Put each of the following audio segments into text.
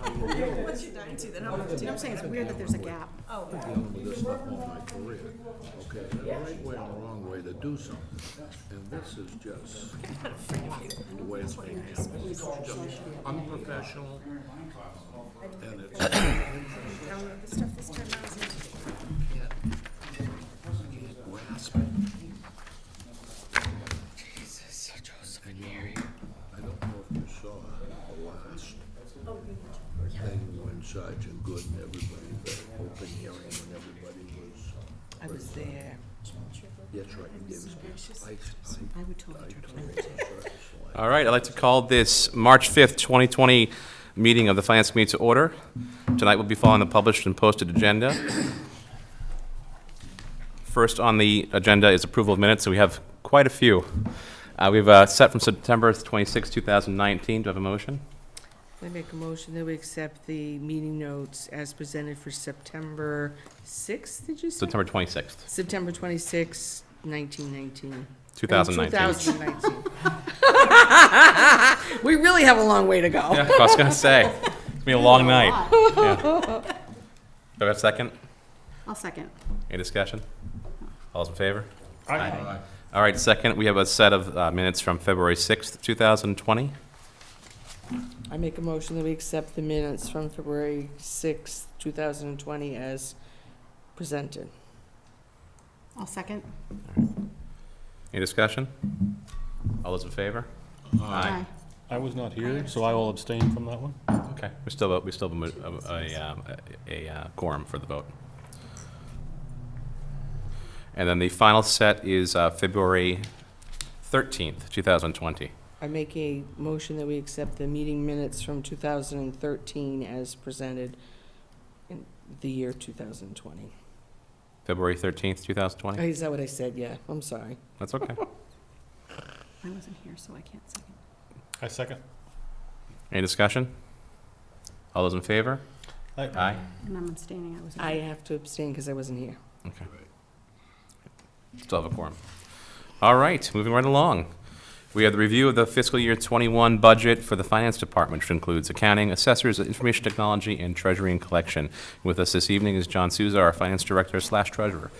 Once you're done, do you know what I'm saying? It's weird that there's a gap. Oh. I've been dealing with this stuff all my career, okay? There's a right way and a wrong way to do something, and this is just the way it's being handled. It's just unprofessional, and it's Download the stuff this time can't grasp it. Jesus, Joseph And I don't know if you saw the last thing when Sergeant Good and everybody, the open hearing when everybody was. I was there. That's right, you gave us. I would totally turn it. All right, I'd like to call this March 5th, 2020 meeting of the Finance Committee to order. Tonight we'll be following the published and posted agenda. First on the agenda is approval of minutes, so we have quite a few. We've set from September 26, 2019. Do I have a motion? I make a motion that we accept the meeting notes as presented for September 6th, did you say? September 26th, September 26th, 1919. 2019. 2019. We really have a long way to go. Yeah, I was going to say, it's going to be a long night. Yeah. Do I have a second? I'll second. Any discussion? All those in favor? Aye. All right, second, we have a set of minutes from February 6th, 2020. I make a motion that we accept the minutes from February 6th, 2020 as presented. I'll second. Any discussion? All those in favor? Aye. I was not here, so I will abstain from that one. Okay, we still have a quorum for the vote. And then the final set is February 13th, 2020. I make a motion that we accept the meeting minutes from 2013 as presented in the year 2020. February 13th, Oh, 2020? is that what I said? Yeah, I'm sorry. That's okay. I wasn't here, so I can't second. I second. Any discussion? All those in favor? Aye. Aye. And I'm abstaining. I wasn't I here. have to abstain because I wasn't here. Okay. Still have a quorum. All right, moving right along. We have the review of the fiscal year 21 budget for the Finance Department, which includes accounting, assessors, information technology, and treasury and collection. With us this evening is John Souza, our Finance Director / Treasurer.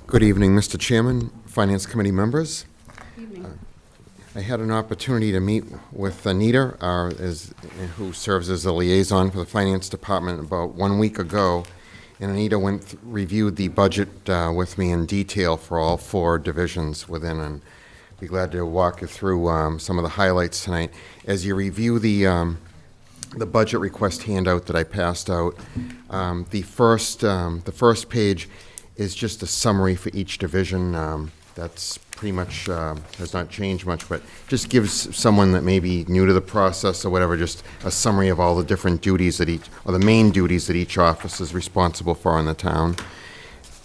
Good evening, Mr. Chairman, Finance Committee members. Evening. I had an opportunity to meet with Anita, who serves as a liaison for the Finance Department, about 1 week ago. And Anita reviewed the budget with me in detail for all 4 divisions within, and be glad to walk you through some of the highlights tonight. As you review the budget request handout that I passed out, the first page is just a summary for each division. That's pretty much has not changed much, but just gives someone that may be new to the process or whatever just a summary of all the different duties that or the main duties that each office is responsible for in the town.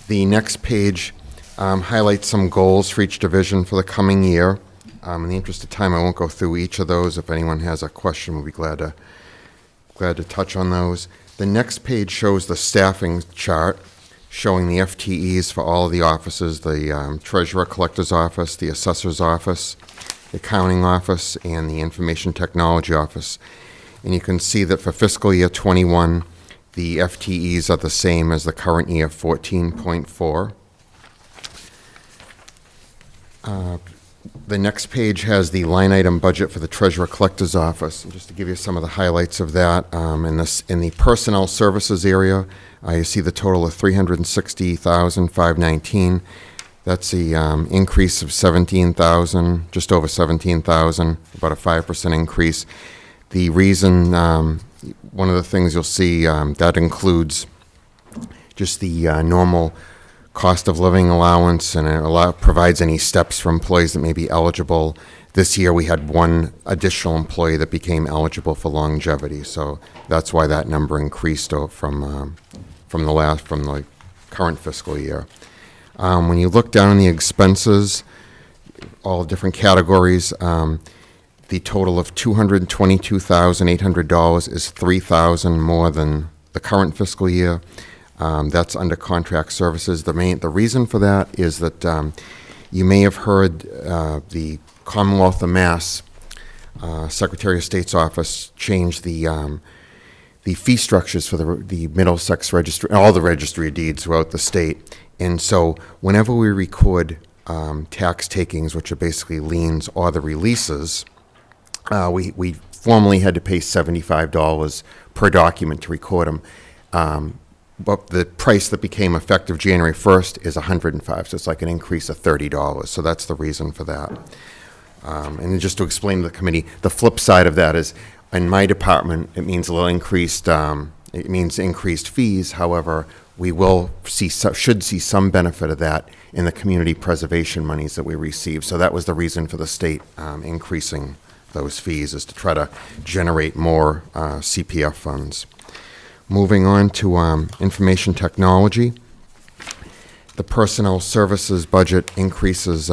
The next page highlights some goals for each division for the coming year. In the interest of time, I won't go through each of those. If anyone has a question, we'll be glad to touch on those. The next page shows the staffing chart, showing the FTEs for all of the offices, the Treasurer Collector's Office, the Assessor's Office, the Accounting Office, and the Information Technology Office. And you can see that for fiscal year 21, the FTEs are the same as the current year, 14.4. The next page has the line item budget for the Treasurer Collector's Office. And just to give you some of the highlights of that, in the personnel services area, you see the total of $360,519. That's the increase of 17,000, just over 17,000, about a 5% increase. The reason, one of the things you'll see, that includes just the normal cost of living allowance, and it provides any steps for employees that may be eligible. This year we had 1 additional employee that became eligible for longevity, so that's why that number increased from the current fiscal year. When you look down the expenses, all different categories, the total of $222,800 is $3,000 more than the current fiscal year. That's under contract services. The reason for that is that you may have heard the Commonwealth of Mass Secretary of State's office changed the fee structures for the Middlesex Registry, all the Registry of Deeds throughout the state. And so whenever we record tax takings, which are basically liens or the releases, we formerly had to pay $75 per document to record them. But the price that became effective January 1st is $105, so it's like an increase of $30. So that's the reason for that. And then just to explain to the committee, the flip side of that is, in my department, it means a little increased, it means increased fees. However, we will should see some benefit of that in the community preservation monies that we receive. So that was the reason for the state increasing those fees, is to try to generate more CPF funds. Moving on to information technology, the personnel services budget increases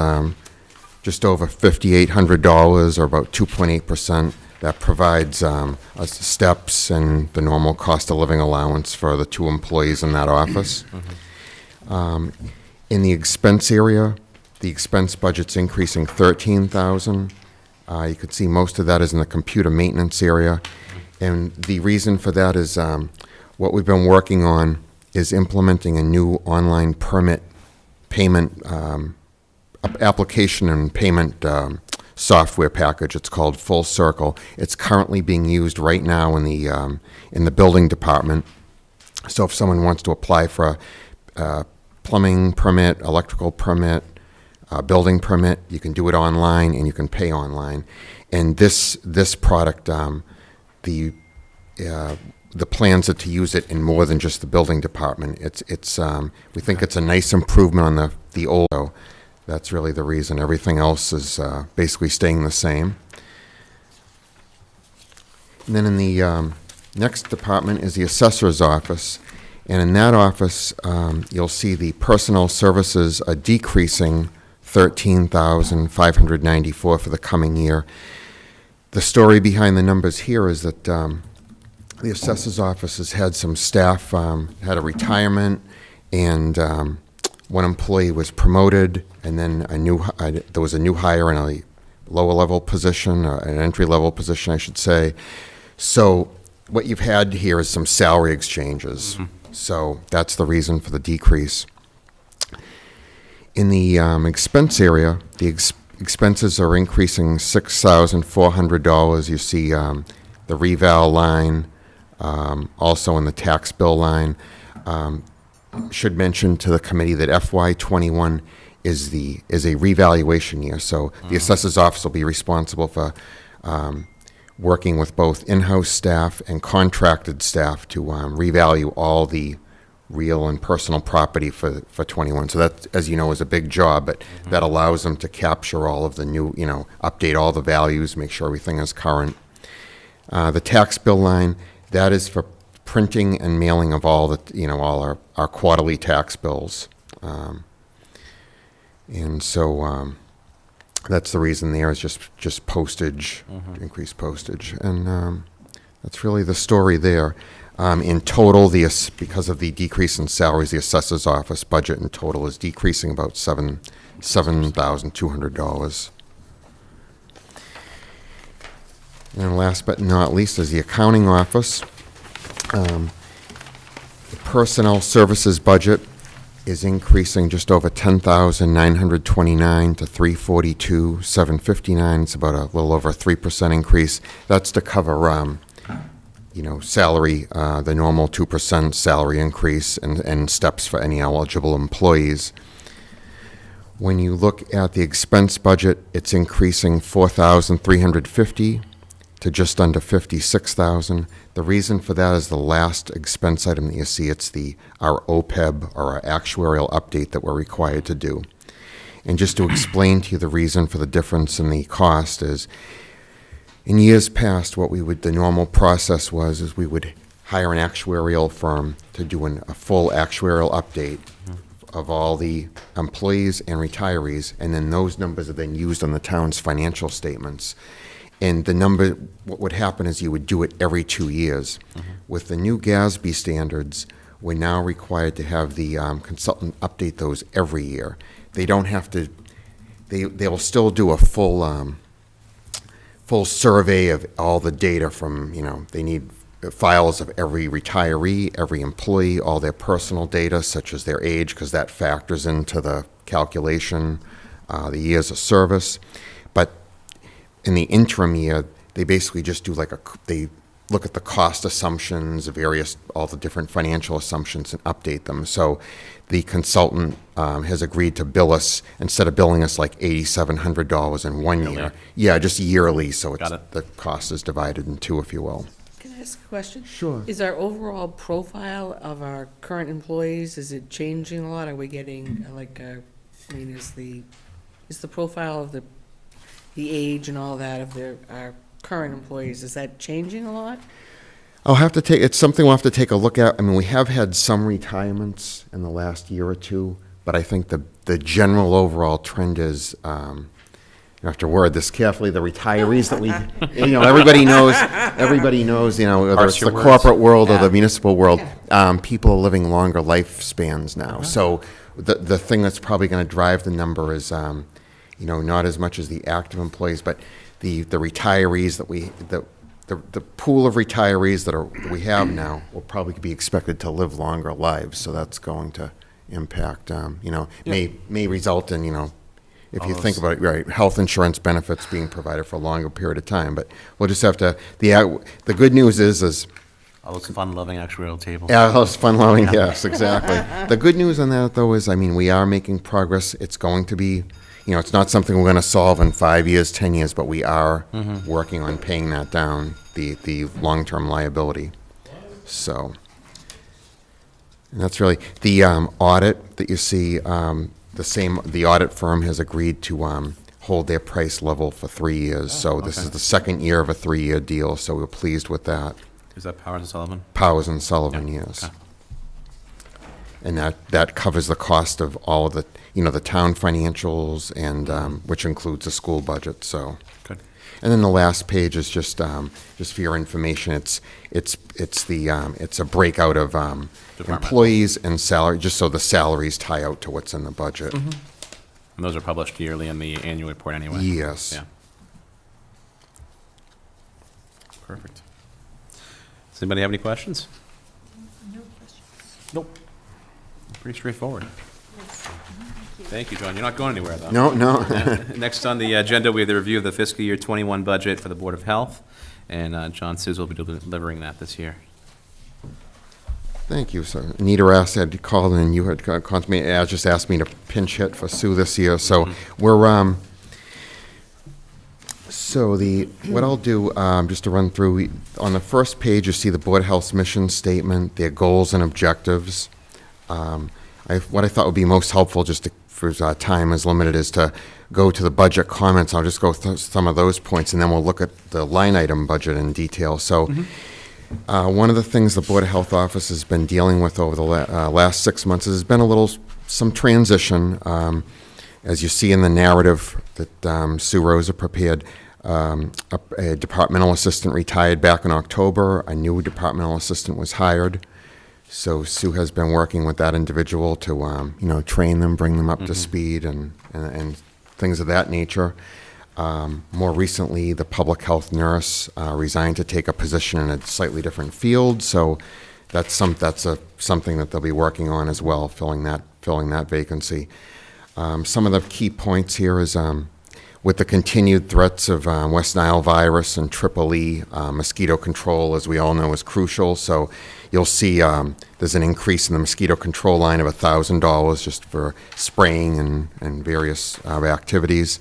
just over $5,800, or about 2.8%. That provides us steps and the normal cost of living allowance for the 2 employees in that office. In the expense area, the expense budget's increasing $13,000. You could see most of that is in the computer maintenance area. And the reason for that is what we've been working on is implementing a new online permit payment application and payment software package. It's called Full Circle. It's currently being used right now in the building department. So if someone wants to apply for a plumbing permit, electrical permit, building permit, you can do it online and you can pay online. And this product, the plans are to use it in more than just the building department. We think it's a nice improvement on the old. That's really the reason. Everything else is basically staying the same. And then in the next department is the assessor's office. And in that office, you'll see the personnel services are decreasing $13,594 for the coming year. The story behind the numbers here is that the assessor's office has had some staff, had a retirement, and one employee was promoted, and then there was a new hire in a lower level position, an entry level position, I should say. So what you've had here is some salary exchanges. Mm-hmm. So that's the reason for the decrease. In the expense area, the expenses are increasing $6,400. You see the reval line, also in the tax bill line. Should mention to the committee that FY21 is a revaluation year. So the assessor's office will be responsible for working with both in-house staff and contracted staff to revalue all the real and personal property for 21. So that, as you know, is a big job, but that allows them to capture all of the new, update all the values, make sure everything is current. The tax bill line, that is for printing and mailing of all all our quarterly tax bills. And so that's the reason there is just postage, increased postage. And that's really the story there. In total, because of the decrease in salaries, the assessor's office budget in total is decreasing about $7,200. And last but not least is the accounting office. The personnel services budget is increasing just over $10,929 to $342,759. It's about a little over a 3% increase. That's to cover, salary, the normal 2% salary increase and steps for any eligible employees. When you look at the expense budget, it's increasing $4,350 to just under $56,000. The reason for that is the last expense item that you see. It's our OPEB, or our actuarial update, that we're required to do. And just to explain to you the reason for the difference in the cost is, in years past, the normal process is we would hire an actuarial firm to do a full actuarial update of all the employees and retirees, and then those numbers are then used on the town's financial statements. And what would happen is you would do it every 2 years. With the new GASB standards, we're now required to have the consultant update those every year. They don't have to, they'll still do a full full survey of all the data from, they need files of every retiree, every employee, all their personal data, such as their age, because that factors into the calculation, the years of service. But in the interim year, they basically just do they look at the cost assumptions, all the different financial assumptions, and update them. So the consultant has agreed to bill us, instead of billing us like $8,700 in one Yearly. year. Yeah, just yearly, so Got it. the cost is divided in two, if you will. Can I ask a question? Sure. Is our overall profile of our current employees, is it changing a lot? Are we getting, is the profile of the age and all that of our current employees, is that changing a lot? It's something we'll have to take a look at. I mean, we have had some retirements in the last year or two, but I think the general overall trend is, you have to word this carefully, the retirees that we, everybody knows, whether Parse it's your the words. corporate world or the Yeah. municipal world, people are living longer lifespans now. So the thing that's probably going to drive the number is, not as much as the active employees, but the retirees the pool of retirees that we have now will probably be expected to live longer lives. So that's going to impact, may result in, if All you think those- about it, right, health insurance benefits being provided for a longer period of time. But we'll just have to, the good news is All those fun-loving actuarial tables. yeah, those fun-loving, yes, exactly. The good news on that, though, is, we are making progress. It's going to be, it's not something we're going to solve in 5 years, 10 years, but we are working on paying that down, the long-term liability. So, and that's really, the audit that you see, the audit firm has agreed to hold their price level for 3 years. So this is the second year of a 3-year deal, so we're pleased with that. Is that Powers and Sullivan? Powers and Sullivan, Yeah, yes. okay. And that covers the cost of all of the, the town financials, and which includes the school budget, so. Good. And then the last page is just for your information, it's a breakout of employees and salary, just so the salaries tie out to what's in the budget. And those are published yearly in the annual report anyway? Yes. Yeah. Perfect. Does anybody have any questions? Nope. Pretty straightforward. Thank you, John. You're not going anywhere, though. No. Next on the agenda, we have the review of the fiscal year 21 budget for the Board of Health, and John Suze will be delivering that this year. Thank you. So Anita Rass had called, and you had called me, just asked me to pinch hit for Sue this year. So we're, what I'll do, just to run through, on the first page, you see the Board of Health's mission statement, their goals and objectives. What I thought would be most helpful, for time is limited, is to go to the budget comments. I'll just go through some of those points, and then we'll look at the line item budget in detail. So one of the things the Board of Health office has been dealing with over the last 6 months has been some transition. As you see in the narrative that Sue Rosa prepared, a departmental assistant retired back in October. A new departmental assistant was hired. So Sue has been working with that individual to, train them, bring them up to speed, and things of that nature. More recently, the public health nurse resigned to take a position in a slightly different field. So that's something that they'll be working on as well, filling that vacancy. Some of the key points here is, with the continued threats of West Nile virus and Triple E, mosquito control, as we all know, is crucial. So you'll see there's an increase in the mosquito control line of $1,000 just for spraying and various activities.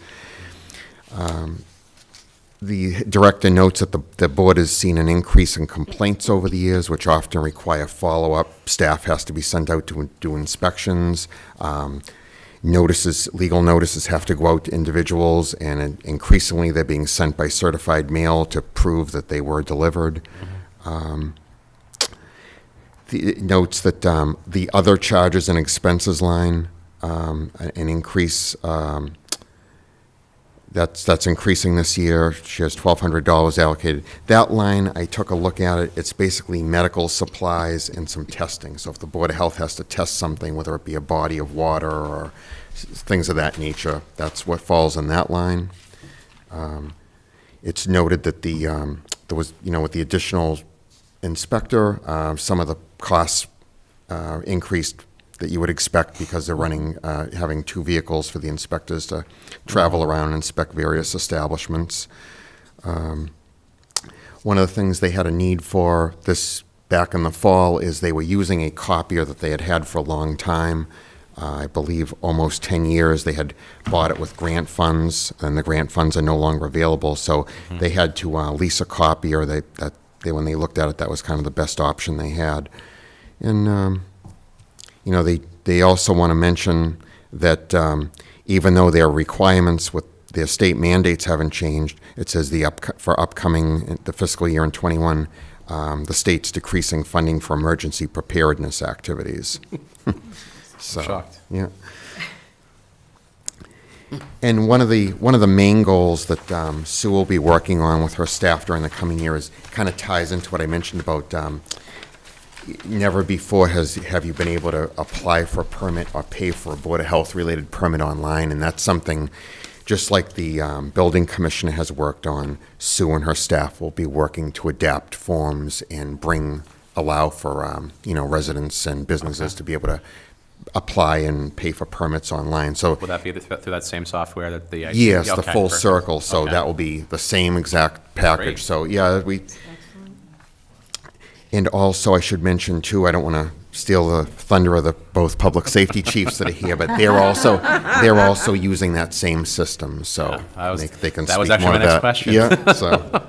The director notes that the board has seen an increase in complaints over the years, which often require follow-up. Staff has to be sent out to do inspections. Legal notices have to go out to individuals, and increasingly they're being sent by certified mail to prove that they were delivered. It notes that the other charges and expenses line, an increase, that's increasing this year. She has $1,200 allocated. That line, I took a look at it. It's basically medical supplies and some testing. So if the Board of Health has to test something, whether it be a body of water or things of that nature, that's what falls in that line. It's noted that there was, with the additional inspector, some of the costs increased that you would expect because they're having two vehicles for the inspectors to travel around and inspect various establishments. One of the things they had a need for this back in the fall is they were using a copier that they had had for a long time. I believe almost 10 years. They had bought it with grant funds, and the grant funds are no longer available, so they had to lease a copier. When they looked at it, that was kind of the best option they had. And, they also want to mention that even though their requirements with their state mandates haven't changed, it says for upcoming, the fiscal year in '21, the state's decreasing funding for emergency preparedness activities. So, Shocked. yeah. And one of the main goals that Sue will be working on with her staff during the coming year is kind of ties into what I mentioned about never before have you been able to apply for a permit or pay for a Board of Health related permit online, and that's something just like the building commissioner has worked on. Sue and her staff will be working to adapt forms and allow for residents and businesses to be able to apply and pay for permits online. So Will that be through that same software that the? yes, the Okay, full perfect. circle. So Okay. that will be the same exact package. Great. So yeah, and also I should mention too, I don't want to steal the thunder of the both public safety chiefs that are here, but they're also using that same system. So Yeah, they can that was speak actually more my to next that. question. Yeah. So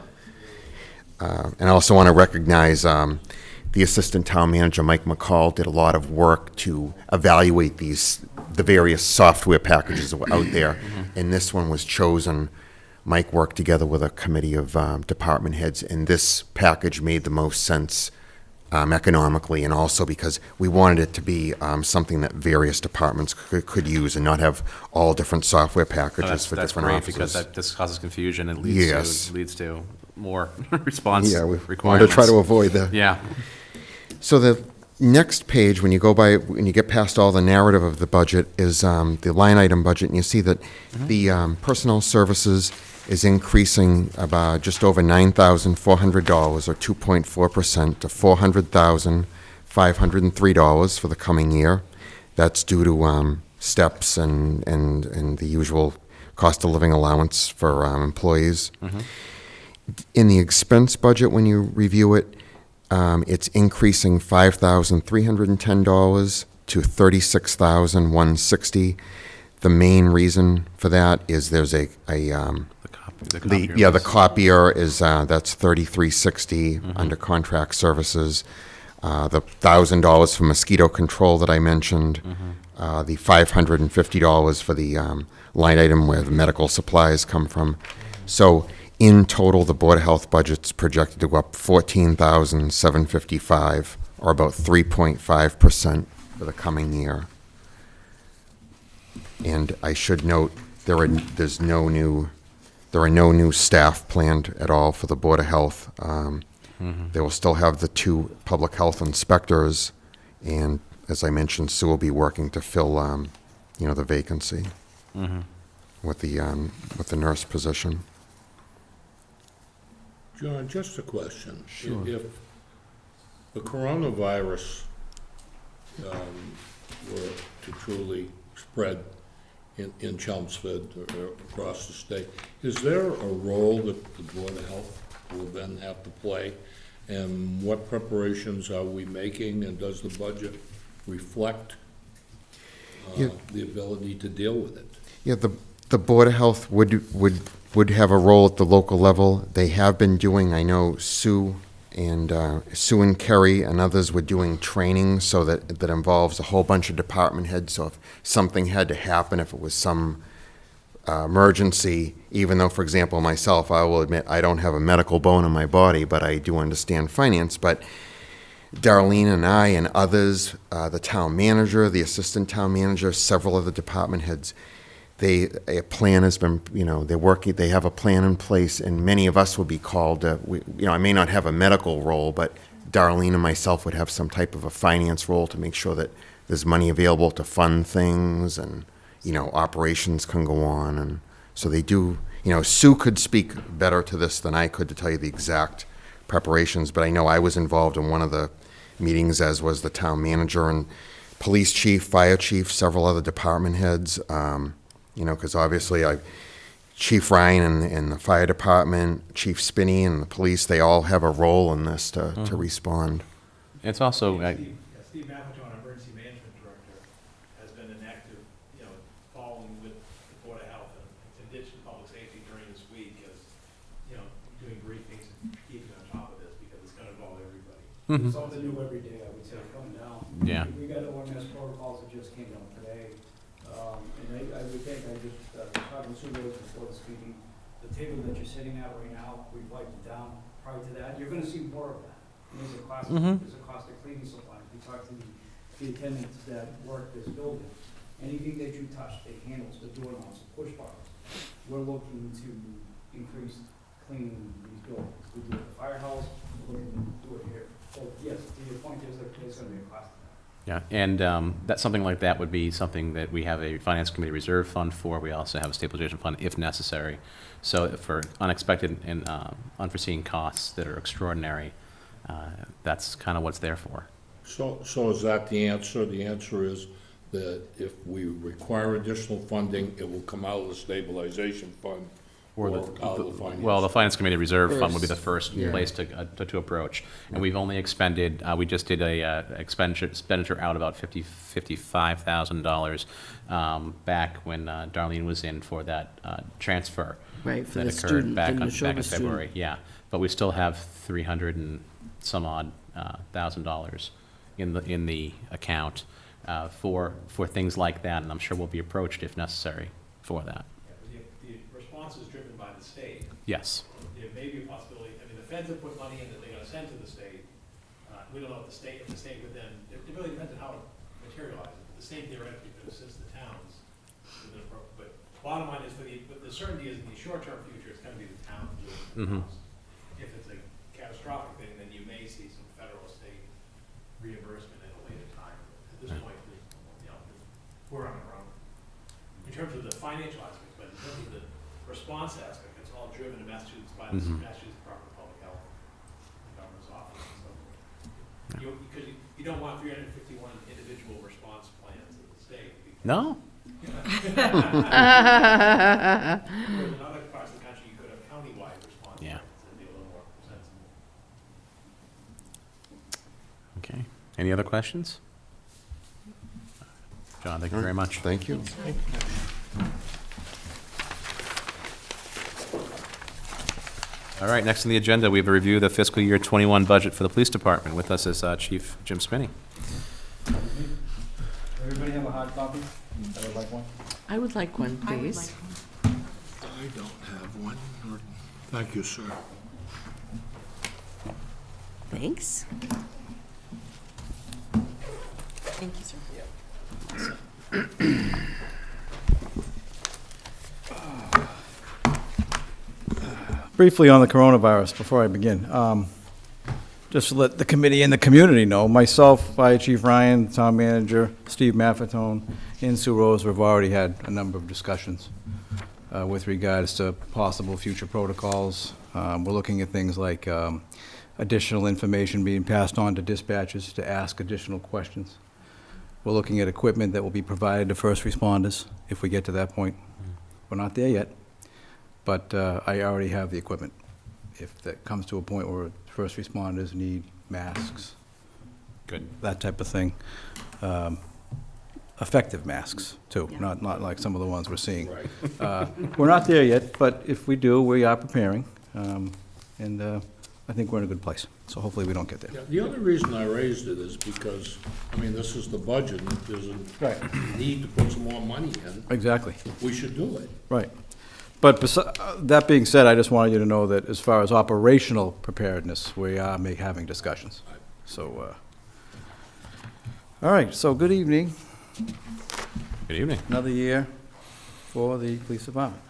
and I also want to recognize the assistant town manager, Mike McCall, did a lot of work to evaluate the various software packages that were out there, and this one was chosen. Mike worked together with a committee of department heads, and this package made the most sense economically, and also because we wanted it to be something that various departments could use and not have all different software packages That's for great different offices. because this causes confusion and Yes. leads to more response Yeah, we wanted to requirements. try to avoid that. Yeah. So the next page, when you get past all the narrative of the budget, is the line item budget, and you see that the personnel services is increasing about just over $9,400, or 2.4%, to $400,503 for the coming year. That's due to steps and the usual cost of living allowance for employees. In the expense budget, when you review it, it's increasing $5,310 to $36,160. The main reason for that is there's the copier is that's $3,360 under contract services. The $1,000 for mosquito control that I mentioned. The $550 for the line item where the medical supplies come from. So in total, the Board of Health budget's projected to go up $14,755, or about 3.5% for the coming year. And I should note there are no new staff planned at all for the Board of Health. They will still have the two public health inspectors, and as I mentioned, Sue will be working to fill the vacancy with the nurse position. John, just a question. Sure. If the coronavirus were to truly spread in Chelmsford or across the state, is there a role that the Board of Health will then have to play? And what preparations are we making, and does the budget reflect the ability to deal with it? Yeah, the Board of Health would have a role at the local level. They have been doing, I know Sue and Kerry and others were doing training so that involves a whole bunch of department heads. So if something had to happen, if it was some emergency, even though, for example, myself, I will admit I don't have a medical bone in my body, but I do understand finance. But Darlene and I and others, the town manager, the assistant town manager, several of the department heads, a plan has been, they're working, they have a plan in place, and many of us will be called, I may not have a medical role, but Darlene and myself would have some type of a finance role to make sure that there's money available to fund things and, operations can go on. And so they do, Sue could speak better to this than I could to tell you the exact preparations, but I know I was involved in one of the meetings, as was the town manager and police chief, fire chief, several other department heads, because obviously Chief Ryan and the fire department, Chief Spinney and the police, they all have a role in this to respond. It's also, Steve Maffetone, our emergency management director, has been an active, following with the Board of Health and ditch and public safety during this week, as, doing briefings and keeping on top of this, because it's gonna involve everybody. Mhm. Something new every day, I would say, coming down. Yeah. We got OMS protocols that just came down today, and I would think, talking to Sue Rose before this meeting, the table that you're sitting at right now, we wiped it down. Prior to that, you're gonna see more of that. And there's a cost, there's a cost of cleaning supplies. We talked to the attendants that work this building. Anything that you touch, they handle, the doorknobs, the push buttons. We're looking to increase cleaning these buildings. We do it at the firehouse, we're looking to do it here. So yes, to your point, there's gonna be a cost to that. yeah, and that, something like that would be something that we have a Finance Committee reserve fund for. We also have a stabilization fund if necessary. So for unexpected and unforeseen costs that are extraordinary, that's kind of what's there for. So is that the answer? The answer is that if we require additional funding, it will come out of the stabilization fund or out of the finance? Well, the Finance Committee Reserve Fund would be the First, first yeah. place to approach. And we've only expended, we just did a expenditure out about $55,000 back when Darlene was in for that transfer. Right, for that the occurred student, back the in Neshoba student. February, yeah. But we still have 300 and some odd $1,000 in the account for things like that, and I'm sure we'll be approached if necessary for that. Yeah, but the response is driven by the state. Yes. There may be a possibility, the feds have put money in that they're gonna send to the state. We don't know if the state would then, it really depends on how it materializes. The state theoretically could assist the towns with an approach, but bottom line is, but the certainty is in the short-term future, it's gonna be the town doing the Mhm. cost. If it's a catastrophic thing, then you may see some federal state reimbursement at a later time. At this point, we're on our own. In terms of the financial aspect, but in terms of the response aspect, it's all driven in Massachusetts by the Mhm. Massachusetts Department of Public Health, the governor's office, and so forth. Because you don't want 351 individual response plans at the state. No? Whereas in other parts of the country, you could have countywide response Yeah. plans and be a little more sensible. Okay. Any other questions? John, thank you very much. Thank you. All right, next on the agenda, we have a review of the fiscal year 21 budget for the police department. With us is Chief Jim Spinney. Everybody have a hard copy? I would like one. I would like one, I would please. like one. I don't have one. Thank you, sir. Thanks. Thank you, sir. Briefly on the coronavirus, before I begin, just to let the committee and the community know, myself, Fire Chief Ryan, Town Manager, Steve Maffetone, and Sue Rose have already had a number of discussions with regards to possible future protocols. We're looking at things like additional information being passed on to dispatchers to ask additional questions. We're looking at equipment that will be provided to first responders if we get to that point. We're not there yet, but I already have the equipment. If that comes to a point where first responders need masks, Good. that type of thing. Effective masks, too, Yeah. not like some of the ones we're seeing. Right. We're not there yet, but if we do, we are preparing, and I think we're in a good place. So hopefully we don't get there. Yeah, the other reason I raised it is because, this is the budget, and if there's Right. a need to put some more money in, Exactly, we should do it. right. But that being said, I just wanted you to know that as far as operational preparedness, we are having discussions. So, all right, so good evening. Good evening. Another year for the police department.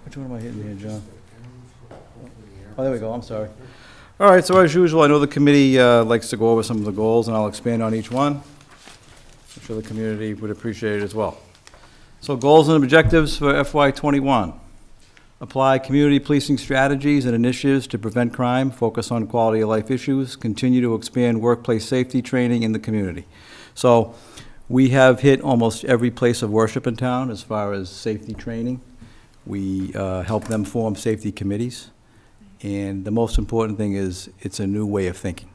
Which one am I hitting here, John? Oh, there we go, I'm sorry. All right, so as usual, I know the committee likes to go over some of the goals, and I'll expand on each one. I'm sure the community would appreciate it as well. So goals and objectives for FY '21. Apply community policing strategies and initiatives to prevent crime, focus on quality of life issues, continue to expand workplace safety training in the community. So we have hit almost every place of worship in town as far as safety training. We help them form safety committees. And the most important thing is it's a new way of thinking.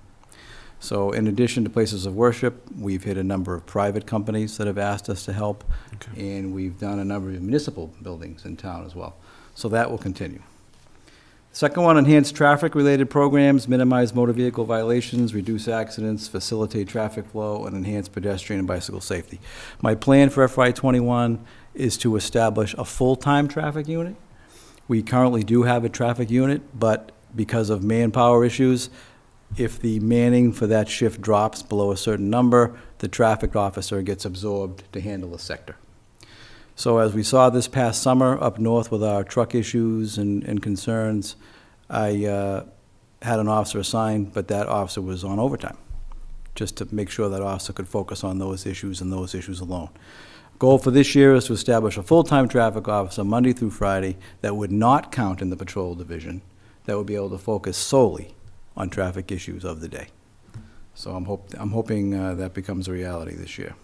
So in addition to places of worship, we've hit a number of private companies that have asked us to help. And we've done a number of municipal buildings in town as well. So that will continue. Second one, enhance traffic-related programs, minimize motor vehicle violations, reduce accidents, facilitate traffic flow, and enhance pedestrian and bicycle safety. My plan for FY '21 is to establish a full-time traffic unit. We currently do have a traffic unit, but because of manpower issues, if the manning for that shift drops below a certain number, the traffic officer gets absorbed to handle the sector. So as we saw this past summer up north with our truck issues and concerns, I had an officer assigned, but that officer was on overtime, just to make sure that officer could focus on those issues and those issues alone. Goal for this year is to establish a full-time traffic officer Monday through Friday that would not count in the patrol division, that would be able to focus solely on traffic issues of the day. So I'm hoping that becomes a reality this year.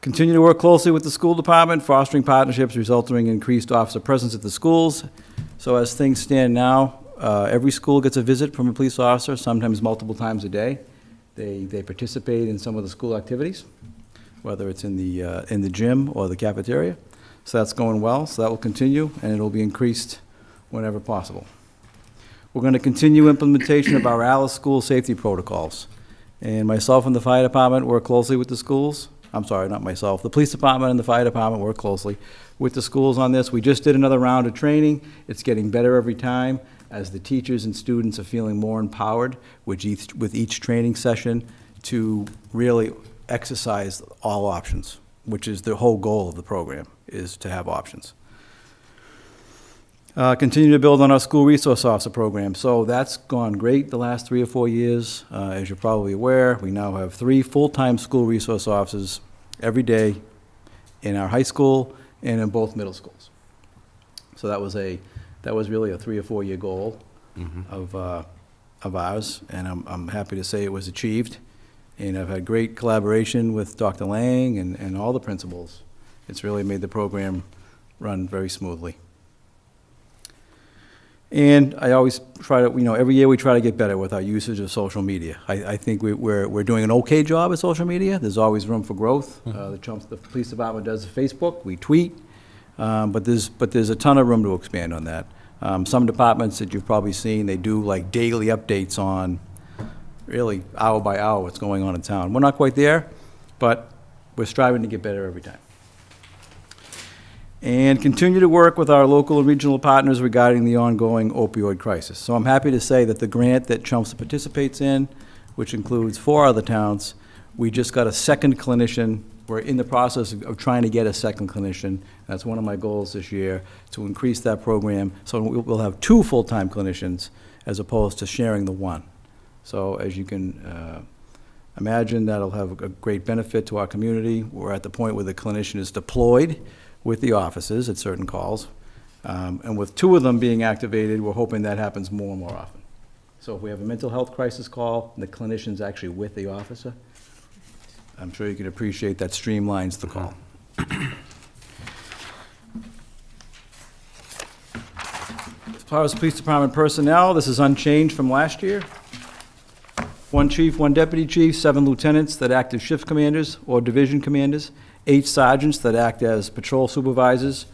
Continue to work closely with the school department, fostering partnerships resulting in increased officer presence at the schools. So as things stand now, every school gets a visit from a police officer, sometimes multiple times a day. They participate in some of the school activities, whether it's in the gym or the cafeteria. So that's going well, so that will continue, and it'll be increased whenever possible. We're going to continue implementation of our Alice school safety protocols. And myself and the fire department work closely with the schools. I'm sorry, not myself. The police department and the fire department work closely with the schools on this. We just did another round of training. It's getting better every time as the teachers and students are feeling more empowered with each training session to really exercise all options, which is the whole goal of the program, is to have options. Continue to build on our school resource officer program. So that's gone great the last 3 or 4 years. As you're probably aware, we now have 3 full-time school resource officers every day in our high school and in both middle schools. So that was really a 3 or 4 year goal of ours, and I'm happy to say it was achieved. And I've had great collaboration with Dr. Lang and all the principals. It's really made the program run very smoothly. And I always try to, every year we try to get better with our usage of social media. I think we're doing an okay job at social media. There's always room for growth. The police department does Facebook, we tweet, but there's a ton of room to expand on that. Some departments that you've probably seen, they do like daily updates on really hour by hour what's going on in town. We're not quite there, but we're striving to get better every time. And continue to work with our local and regional partners regarding the ongoing opioid crisis. So I'm happy to say that the grant that Chelmsford participates in, which includes 4 other towns, we just got a second clinician. We're in the process of trying to get a second clinician. That's one of my goals this year, to increase that program. So we'll have 2 full-time clinicians as opposed to sharing the 1. So as you can imagine, that'll have a great benefit to our community. We're at the point where the clinician is deployed with the offices at certain calls. And with 2 of them being activated, we're hoping that happens more and more often. So if we have a mental health crisis call, and the clinician's actually with the officer, I'm sure you can appreciate that streamlines the call. As far as police department personnel, this is unchanged from last year. 1 chief, 1 deputy chief, 7 lieutenants that act as shift commanders or division commanders, 8 sergeants that act as patrol supervisors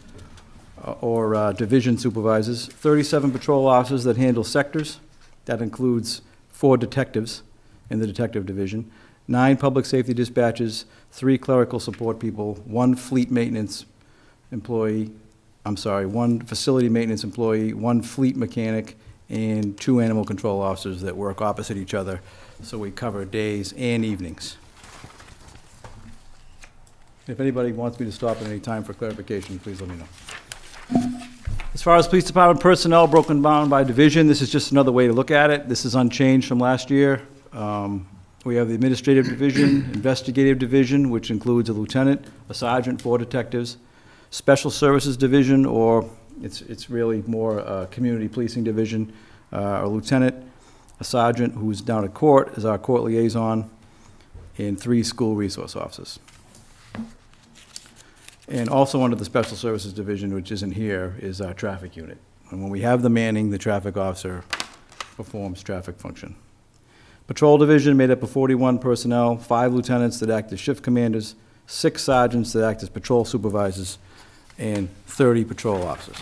or division supervisors, 37 patrol officers that handle sectors. That includes 4 detectives in the detective division, 9 public safety dispatchers, 3 clerical support people, 1 fleet maintenance employee, 1 facility maintenance employee, 1 fleet mechanic, and 2 animal control officers that work opposite each other, so we cover days and evenings. If anybody wants me to stop at any time for clarification, please let me know. As far as police department personnel broken down by division, this is just another way to look at it. This is unchanged from last year. We have the administrative division, investigative division, which includes a lieutenant, a sergeant, 4 detectives, special services division, or it's really more a community policing division, a lieutenant, a sergeant who's down at court is our court liaison, and 3 school resource officers. And also under the special services division, which isn't here, is our traffic unit. And when we have the manning, the traffic officer performs traffic function. Patrol division made up of 41 personnel, 5 lieutenants that act as shift commanders, 6 sergeants that act as patrol supervisors, and 30 patrol officers.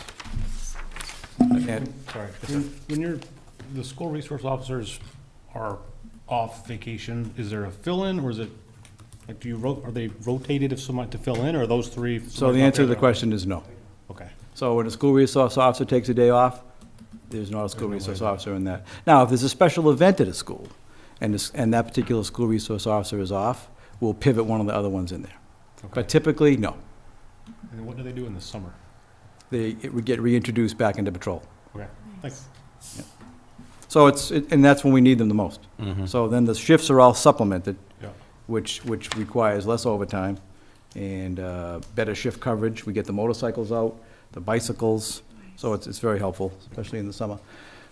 And Sorry. When the school resource officers are off vacation, is there a fill-in, or is it, like, are they rotated if someone to fill in, or are those 3? if so the someone's not answer to there, the question is no. Okay. So when a school resource officer takes a day off, there's not a school resource officer in that. Now, if there's a special event at a school, and that particular school resource officer is off, we'll pivot one of the other ones in there. Okay. But typically, no. And then what do they do in the summer? It would get reintroduced back into patrol. Okay, thanks. So and that's when we need them the most. Mhm. So then the shifts are all supplemented, Yeah. which requires less overtime and better shift coverage. We get the motorcycles out, the bicycles, so it's very helpful, especially in the summer.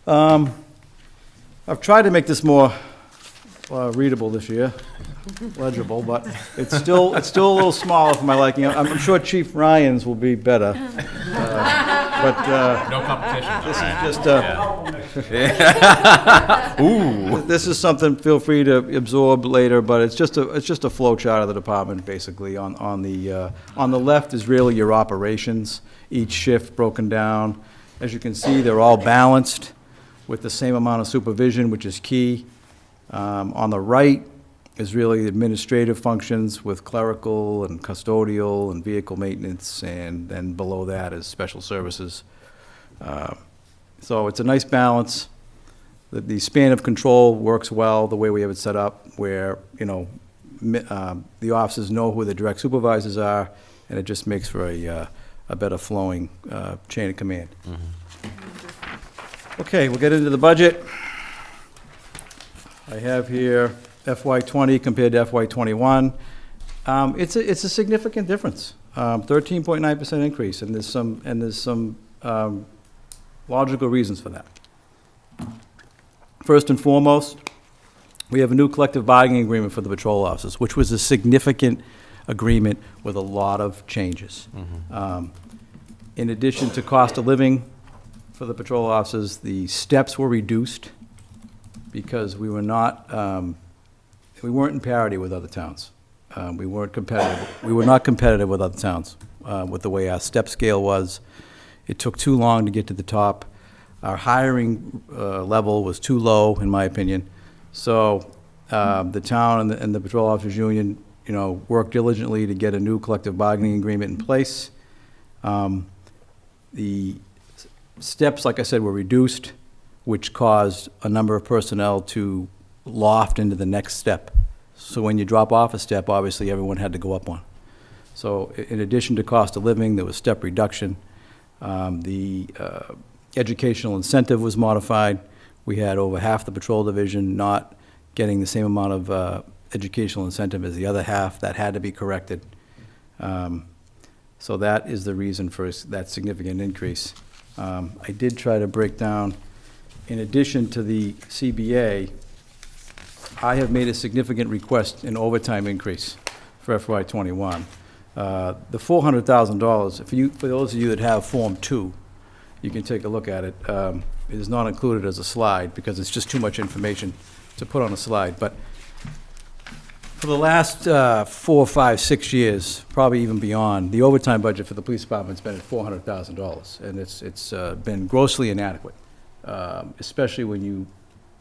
I've tried to make this more readable this year, legible, but it's still a little smaller for my liking. I'm sure Chief Ryan's will be better. No competition, all This right. is just, this is something, feel free to absorb later, but it's just a flow chart of the department, basically. On the left is really your operations, each shift broken down. As you can see, they're all balanced with the same amount of supervision, which is key. On the right is really the administrative functions with clerical and custodial and vehicle maintenance, and then below that is special services. So it's a nice balance. The span of control works well, the way we have it set up, where, the officers know who the direct supervisors are, and it just makes for a better flowing chain of command. Okay, we'll get into the budget. I have here FY '20 compared to FY '21. It's a significant difference, 13.9% increase, and there's some logical reasons for that. First and foremost, we have a new collective bargaining agreement for the patrol officers, which was a significant agreement with a lot of changes. In addition to cost of living for the patrol officers, the steps were reduced because we weren't in parity with other towns. We weren't competitive. We were not competitive with other towns with the way our step scale was. It took too long to get to the top. Our hiring level was too low, in my opinion. So the town and the Patrol Officers Union, worked diligently to get a new collective bargaining agreement in place. The steps, like I said, were reduced, which caused a number of personnel to loft into the next step. So when you drop off a step, obviously everyone had to go up one. So in addition to cost of living, there was step reduction. The educational incentive was modified. We had over half the patrol division not getting the same amount of educational incentive as the other half. That had to be corrected. So that is the reason for that significant increase. I did try to break down, in addition to the CBA, I have made a significant request in overtime increase for FY '21. The $400,000, for those of you that have Form 2, you can take a look at it. It is not included as a slide because it's just too much information to put on a slide. But for the last 4, 5, 6 years, probably even beyond, the overtime budget for the police department's been at $400,000, and it's been grossly inadequate, especially when you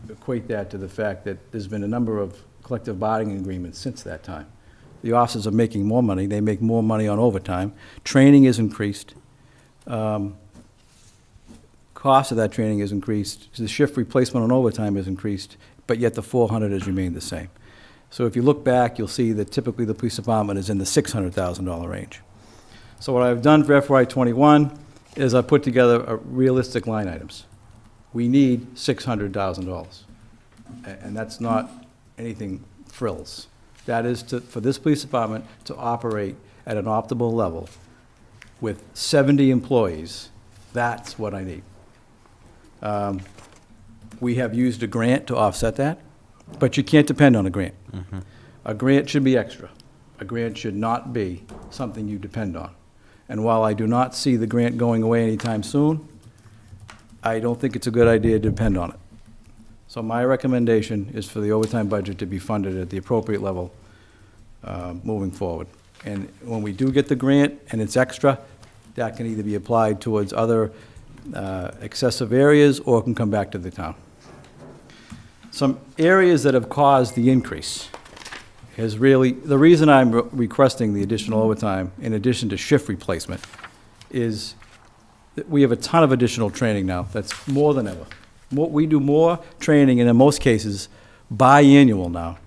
equate that to the fact that there's been a number of collective bargaining agreements since that time. The officers are making more money. They make more money on overtime. Training is increased. Cost of that training is increased. The shift replacement on overtime is increased, but yet the 400 has remained the same. So if you look back, you'll see that typically the police department is in the $600,000 range. So what I've done for FY '21 is I put together realistic line items. We need $600,000. And that's not anything frills. That is for this police department to operate at an optimal level with 70 employees. That's what I need. We have used a grant to offset that, but you can't depend on a grant. A grant should be extra. A grant should not be something you depend on. And while I do not see the grant going away anytime soon, I don't think it's a good idea to depend on it. So my recommendation is for the overtime budget to be funded at the appropriate level moving forward. And when we do get the grant and it's extra, that can either be applied towards other excessive areas or can come back to the town. Some areas that have caused the increase is really, the reason I'm requesting the additional overtime, in addition to shift replacement, is that we have a ton of additional training now. That's more than ever. We do more training, and in most cases, biannual now,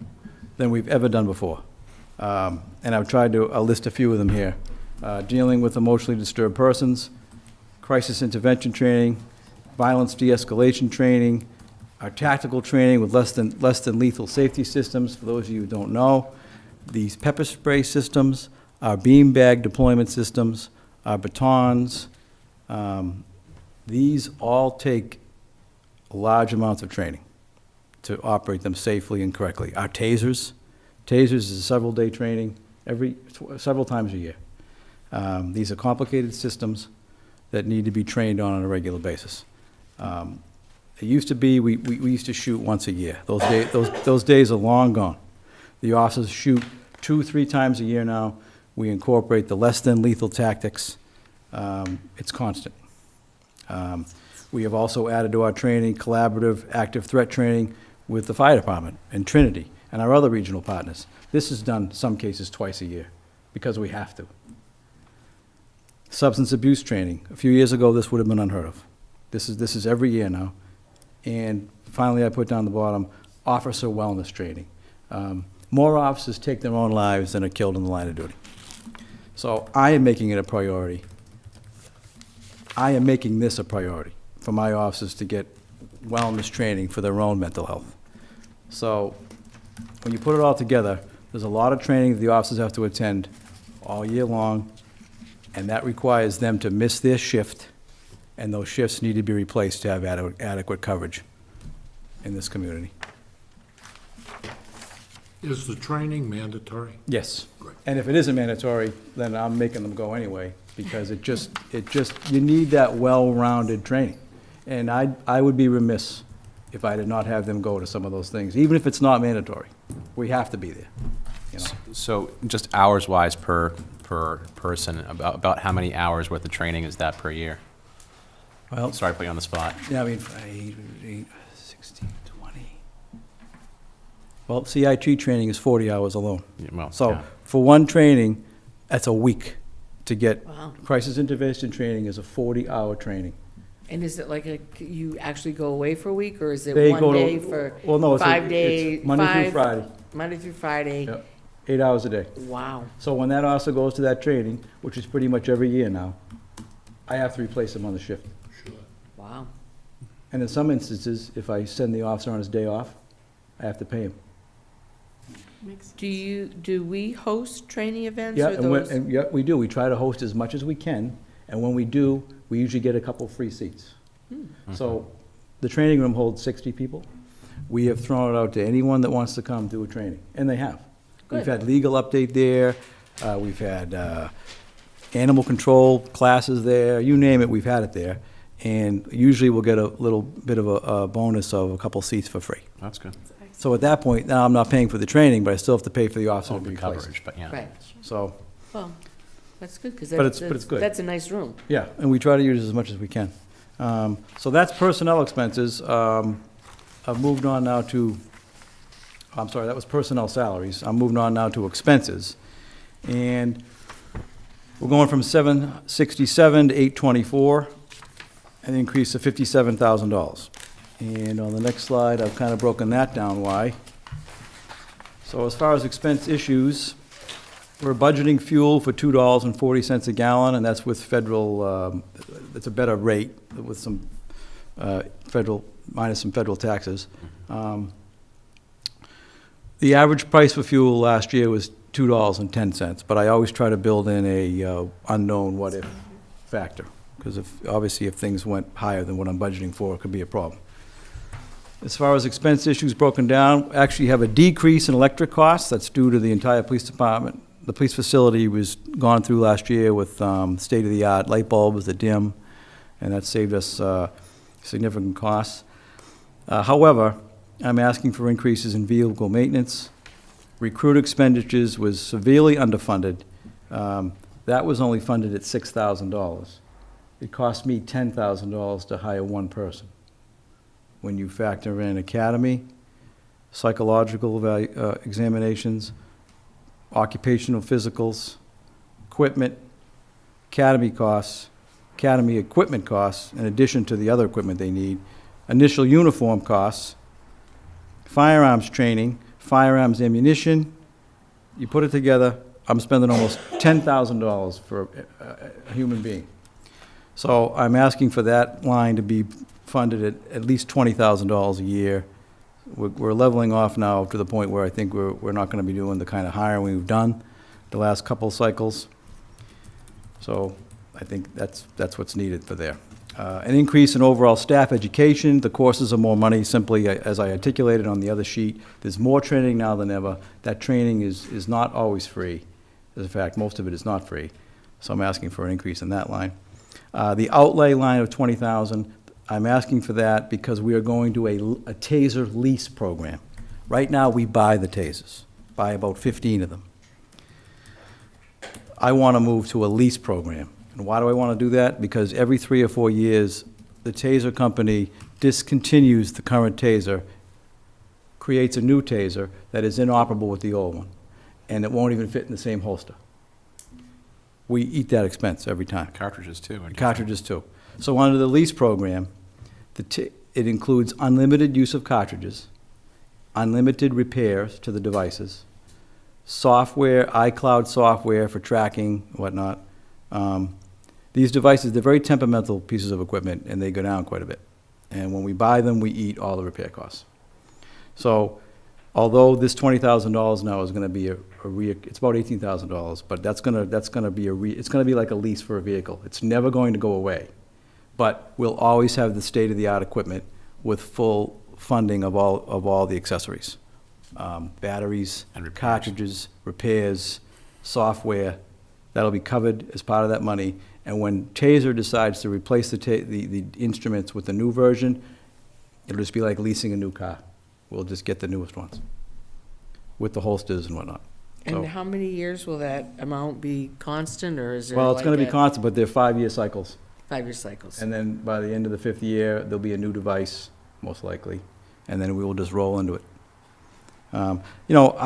than we've ever done before. And I've tried to, I'll list a few of them here. Dealing with emotionally disturbed persons, crisis intervention training, violence de-escalation training, our tactical training with less than lethal safety systems, for those of you who don't know, these pepper spray systems, our beanbag deployment systems, our batons, these all take large amounts of training to operate them safely and correctly. Our tasers is a several-day training several times a year. These are complicated systems that need to be trained on a regular basis. It used to be, we used to shoot once a year. Those days are long gone. The officers shoot 2-3 times a year now. We incorporate the less than lethal tactics. It's constant. We have also added to our training collaborative active threat training with the fire department and Trinity and our other regional partners. This is done, some cases, twice a year because we have to. Substance abuse training. A few years ago, this would have been unheard of. This is every year now. And finally, I put down the bottom, officer wellness training. More officers take their own lives than are killed in the line of duty. So I am making it a priority. I am making this a priority for my officers to get wellness training for their own mental health. So when you put it all together, there's a lot of training that the officers have to attend all year long, and that requires them to miss their shift, and those shifts need to be replaced to have adequate coverage in this community. Is the training mandatory? Yes. Great. And if it isn't mandatory, then I'm making them go anyway, because you need that well-rounded training. And I would be remiss if I did not have them go to some of those things, even if it's not mandatory. We have to be there, you know. So just hours-wise per person, about how many hours worth of training is that per year? Well, Sorry to put you on the spot. yeah, I mean, 8, 16, 20. Well, CIT training is 40 hours alone. Yeah, well, So yeah. for one training, that's a week to get. Wow. Crisis intervention training is a 40-hour training. And is it like you actually go away for a week, or is it They one go to- day for Well, no, it's 5 days? Monday through Friday. Monday through Friday? Yep, 8 hours a day. Wow. So when that officer goes to that training, which is pretty much every year now, I have to replace him on the shift. Wow. And in some instances, if I send the officer on his day off, I have to pay him. Do we host training events, Yeah, or those? yeah, we do. We try to host as much as we can, and when we do, we usually get a couple free seats. So the training room holds 60 people. We have thrown it out to anyone that wants to come do a training, and they have. We've Good. had legal update there, we've had animal control classes there, you name it, we've had it there. And usually we'll get a little bit of a bonus of a couple seats for free. That's good. So at that point, now I'm not paying for the training, but I still have to pay for the officer Oh, to the be replaced. coverage, but yeah. Right. So, Well, that's good, because But it's good. that's a nice room. yeah, and we try to use it as much as we can. So that's personnel expenses. I've moved on now to, I'm sorry, that was personnel salaries. I'm moving on now to expenses. And we're going from 767 to 824, an increase of $57,000. And on the next slide, I've kind of broken that down why. So as far as expense issues, we're budgeting fuel for $2.40 a gallon, and that's with federal, it's a better rate with some federal, minus some federal taxes. The average price for fuel last year was $2.10, but I always try to build in a unknown what-if factor, because obviously if things went higher than what I'm budgeting for, it could be a problem. As far as expense issues broken down, actually you have a decrease in electric costs. That's due to the entire police department. The police facility was gone through last year with state-of-the-art light bulbs that dim, and that saved us significant costs. However, I'm asking for increases in vehicle maintenance. Recruit expenditures was severely underfunded. That was only funded at $6,000. It cost me $10,000 to hire one person. When you factor in academy, psychological examinations, occupational physicals, equipment, academy costs, academy equipment costs, in addition to the other equipment they need, initial uniform costs, firearms training, firearms ammunition, you put it together, I'm spending almost $10,000 for a human being. So I'm asking for that line to be funded at least $20,000 a year. We're leveling off now to the point where I think we're not going to be doing the kind of hiring we've done the last couple cycles. So I think that's what's needed for there. An increase in overall staff education. The courses are more money, simply as I articulated on the other sheet. There's more training now than ever. That training is not always free. As a fact, most of it is not free. So I'm asking for an increase in that line. The outlay line of $20,000, I'm asking for that because we are going to a taser lease program. Right now, we buy the tasers, buy about 15 of them. I want to move to a lease program. And why do I want to do that? Because every 3 or 4 years, the taser company discontinues the current taser, creates a new taser that is inoperable with the old one, and it won't even fit in the same holster. We eat that expense every time. Cartridges too. Cartridges too. So under the lease program, it includes unlimited use of cartridges, unlimited repairs to the devices, software, iCloud software for tracking, whatnot. These devices, they're very temperamental pieces of equipment, and they go down quite a bit. And when we buy them, we eat all the repair costs. So although this $20,000 now is going to be it's about $18,000, but it's going to be like a lease for a vehicle. It's never going to go away. But we'll always have the state-of-the-art equipment with full funding of all the accessories. Batteries, And repairs. cartridges, repairs, software, that'll be covered as part of that money. And when Taser decides to replace the instruments with the new version, it'll just be like leasing a new car. We'll just get the newest ones with the holsters and whatnot. So- And how many years will that amount be constant, or is there Well, it's going to be like a constant, but they're 5-year cycles. 5-year cycles? And then by the end of the 5th year, there'll be a new device, most likely, and then we will just roll into it. I'm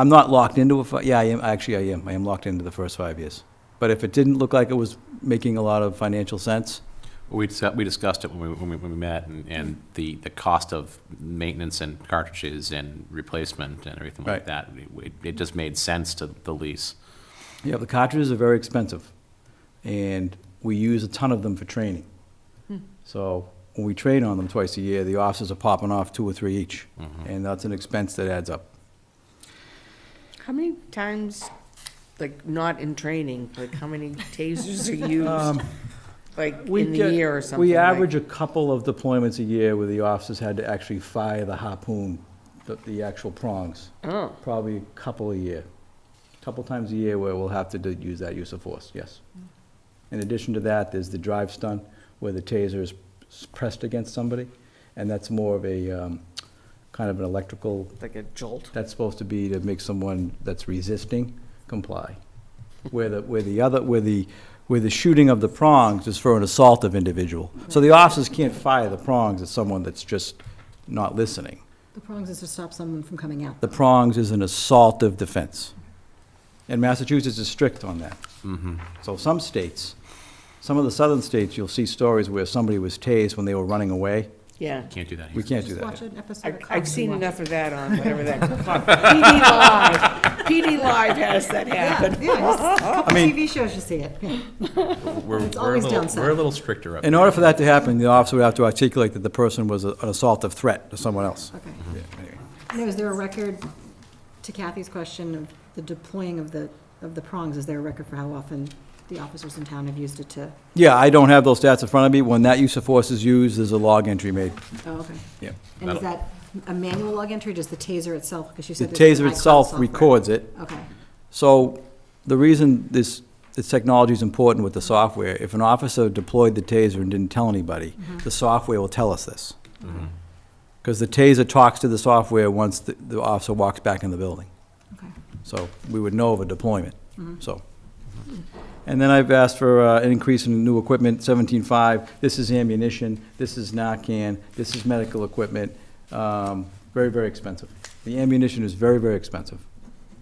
not locked into it. Yeah, I am. Actually, I am. I am locked into the first 5 years. But if it didn't look like it was making a lot of financial sense, We discussed it when we met, and the cost of maintenance and cartridges and replacement and everything like Right. that, it just made sense to the lease. yeah, the cartridges are very expensive, and we use a ton of them for training. So when we train on them twice a year, the officers are popping off 2 or 3 each, and that's an expense that adds up. How many times, like, not in training, like, how many tasers are used, like, in the year or something? We like- average a couple of deployments a year where the officers had to actually fire the harpoon, the actual prongs. Oh, Probably a couple a year. Couple times a year where we'll have to use that use of force, yes. In addition to that, there's the drive stun, where the taser is pressed against somebody, and that's more of a, kind of an electrical, like a jolt? that's supposed to be to make someone that's resisting comply. Where the shooting of the prongs is for an assaultive individual. So the officers can't fire the prongs at someone that's just not listening. The prongs is to stop someone from coming out. The prongs is an assaultive defense. And Massachusetts is strict on that. So some states, some of the southern states, you'll see stories where somebody was tased when they were running away. Yeah. Can't do that here. We can't do Just watch that. an episode I've of Cops I've and seen watch. enough of that on whatever that, PD Live. PD Live has that happen. Yeah, just a couple mean- TV shows you see it. Yeah. We're It's a always little- down south. We're a little stricter up In here. order for that to happen, the officer would have to articulate that the person was an assaultive threat to someone else. Okay. Yeah, anyway. Now, is there a record To Kathy's question of the deploying of the prongs, is there a record for how often the officers in town have used it to? Yeah, I don't have those stats in front of me. When that use of force is used, there's a log entry made. Oh, okay. Yeah. And is that a manual log entry, or does the taser itself, because you The said there's taser iCloud itself software. records it. Okay, So the reason this technology is important with the software, if an officer deployed the taser and didn't tell anybody, the software will tell us this. Because the taser talks to the software once the officer walks back in the building. okay. So we would know of a deployment, so. And then I've asked for an increase in new equipment, 17.5. This is ammunition, this is Narcan, this is medical equipment. Very, very expensive. The ammunition is very, very expensive,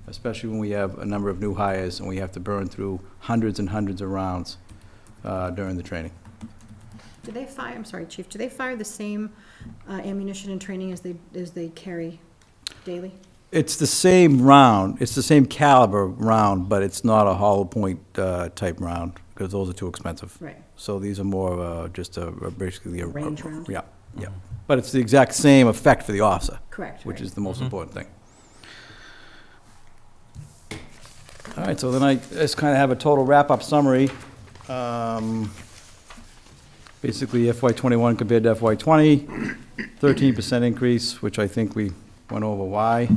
especially when we have a number of new hires and we have to burn through hundreds and hundreds of rounds during the training. Do they fire, I'm sorry, Chief, do they fire the same ammunition and training as they carry daily? It's the same round, it's the same caliber round, but it's not a hollow point type round, because those are too expensive. Right. So these are more of basically a. Range round? Yeah, yeah. But it's the exact same effect for the officer. Correct, Which right. is the most important thing. All right, so then I just kind of have a total wrap-up summary. Basically FY '21 compared to FY '20, 13% increase, which I think we went over why.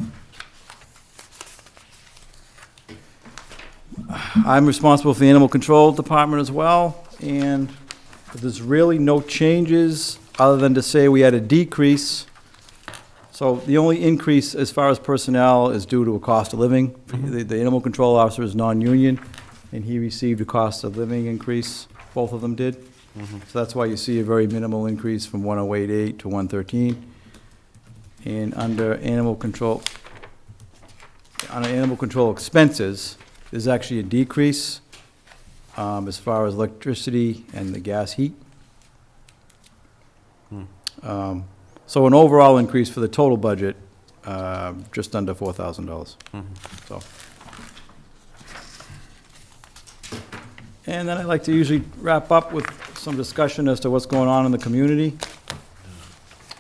I'm responsible for the animal control department as well, and there's really no changes other than to say we had a decrease. So the only increase as far as personnel is due to a cost of living. The animal control officer is non-union, and he received a cost of living increase, both of them did. So that's why you see a very minimal increase from 108.8 to 113. And under animal control expenses, there's actually a decrease as far as electricity and the gas heat. So an overall increase for the total budget, just under $4,000. So. And then I'd like to usually wrap up with some discussion as to what's going on in the community.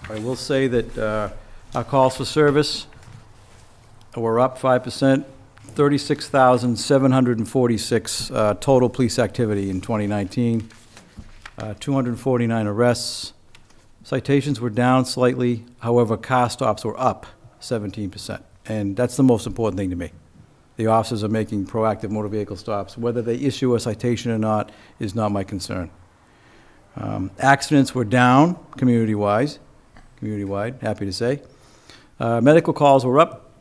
I will say that our calls for service were up 5%, 36,746 total police activity in 2019, 249 arrests. Citations were down slightly, however, car stops were up 17%, and that's the most important thing to me. The officers are making proactive motor vehicle stops. Whether they issue a citation or not is not my concern. Accidents were down community-wide, happy to say. Medical calls were up.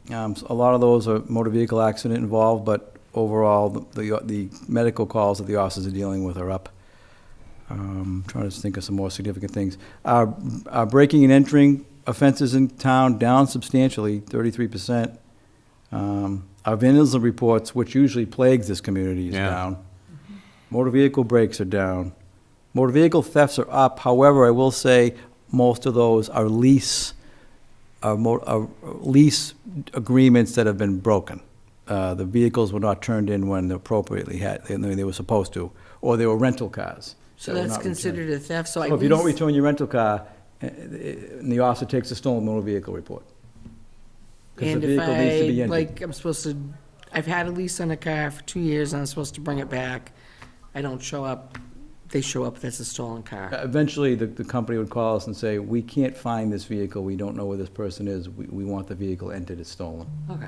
A lot of those are motor vehicle accident involved, but overall, the medical calls that the officers are dealing with are up. Trying to think of some more significant things. Our breaking and entering offenses in town down substantially, 33%. Our vandalism reports, which usually plagues this community, is down. Motor vehicle breaks are down. Motor vehicle thefts are up. However, I will say most of those are lease agreements that have been broken. The vehicles were not turned in when they appropriately they were supposed to, or they were rental cars. So that were that's not returned. considered a theft, so I So if you don't lease- return your rental car, and the officer takes a stolen motor vehicle report. 'Cause the And if vehicle needs to be I, emptied. like, I'm supposed to, I've had a lease on a car for 2 years, and I'm supposed to bring it back, I don't show up, they show up, that's a stolen car. Eventually, the company would call us and say, we can't find this vehicle, we don't know where this person is, we want the vehicle entered as stolen. Okay.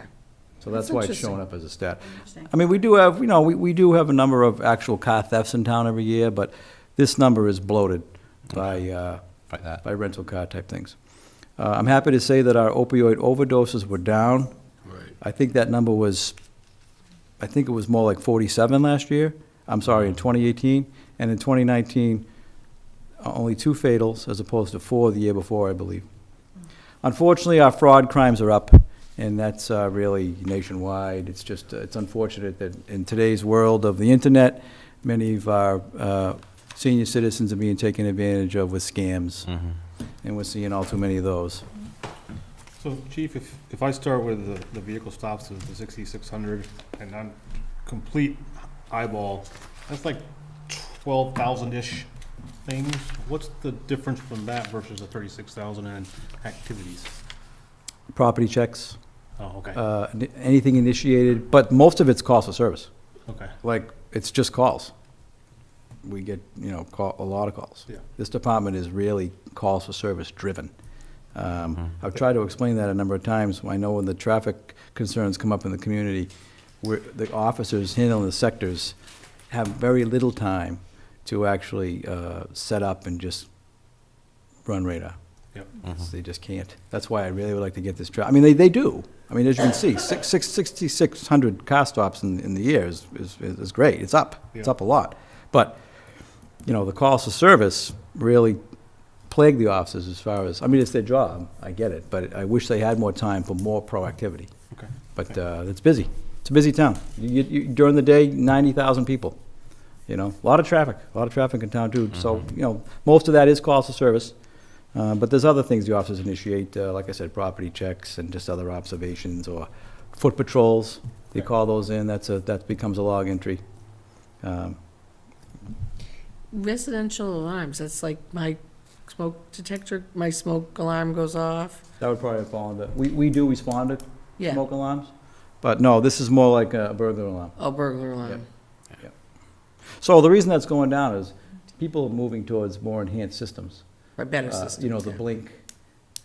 So that's That's why it's interesting. showing up as a stat. Interesting. I mean, we do have, we do have a number of actual car thefts in town every year, but this number is bloated by rental car type things. I'm happy to say that our opioid overdoses were down. Right. I think that number was, I think it was more like 47 last year. I'm sorry, in 2018. And in 2019, only 2 fatals as opposed to 4 the year before, I believe. Unfortunately, our fraud crimes are up, and that's really nationwide. It's just, it's unfortunate that in today's world of the internet, many of our senior citizens are being taken advantage of with scams. And we're seeing all too many of those. So, Chief, if I start with the vehicle stops of the 6,600 and on complete eyeball, that's like 12,000-ish things. What's the difference from that versus the 36,000 and activities? Property checks, Oh, okay, anything initiated, but most of it's calls for service. okay. Like, it's just calls. We get, a lot of calls. Yeah. This department is really calls for service driven. I've tried to explain that a number of times. I know when the traffic concerns come up in the community, where the officers handling the sectors have very little time to actually set up and just run radar. Yep. They just can't. That's why I really would like to get this I mean, they do. I mean, as you can see, 6,600 car stops in the year is great. It's up. It's Yeah. up a lot. But, the calls for service really plague the officers as far as, I mean, it's their job. I get it. But I wish they had more time for more proactivity. Okay. But it's busy. It's a busy town. During the day, 90,000 people. A lot of traffic in town too. So, most of that is calls for service. But there's other things the officers initiate, like I said, property checks and just other observations or foot patrols. They call those in. That becomes a log entry. Residential alarms, that's like my smoke detector, my smoke alarm goes off. That would probably fall under, we do respond to Yeah. smoke alarms. But no, this is more like a burglar alarm. Oh, burglar alarm. So the reason that's going down is people are moving towards more enhanced systems. Or better system. The blink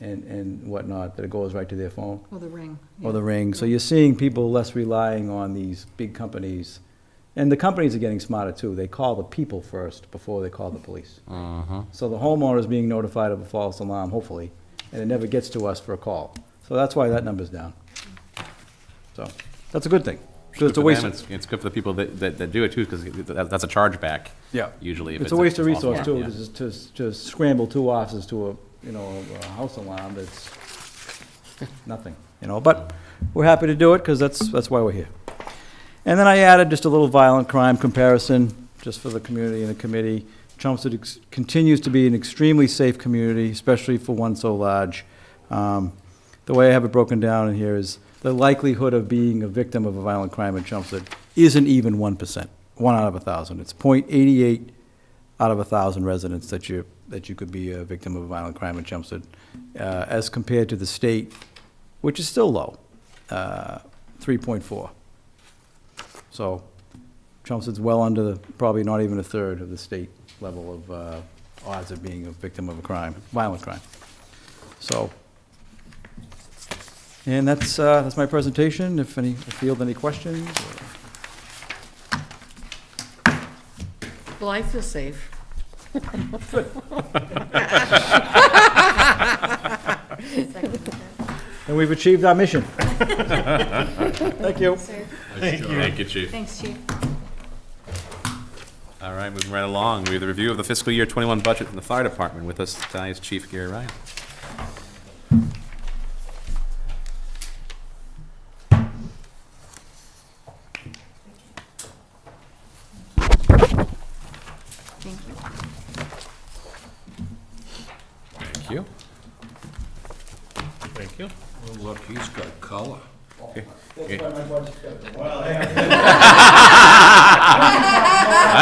and whatnot, that it goes right to their phone. Or the ring. Or the ring. So you're seeing people less relying on these big companies. And the companies are getting smarter too. They call the people first before they call the police. So the homeowner is being notified of a false alarm, hopefully, and it never gets to us for a call. So that's why that number's down. So that's a good thing. So it's a waste. It's good for the people that do it too, because that's a chargeback. Yeah. Usually. If It's a waste of false resource alarm, too, yeah. to scramble two officers to a house alarm that's nothing, but we're happy to do it because that's why we're here. And then I added just a little violent crime comparison, just for the community and the committee. Chelmsford continues to be an extremely safe community, especially for one so large. The way I have it broken down in here is the likelihood of being a victim of a violent crime in Chelmsford isn't even 1%, 1 out of 1,000. It's 0.88 out of 1,000 residents that you could be a victim of a violent crime in Chelmsford, as compared to the state, which is still low, 3.4. So Chelmsford's well under probably not even a third of the state level of odds of being a victim of a crime, violent crime. So, and that's my presentation. If you field any questions. Well, I feel safe. And we've achieved our mission. Thank you. Thank you, Chief. Thanks, Chief. All right, moving right along. We have the review of the fiscal year 21 budget from the fire department. With us tonight is Chief Gary Ryan. Thank you. Thank you. Thank you. Well, look, he's got color. I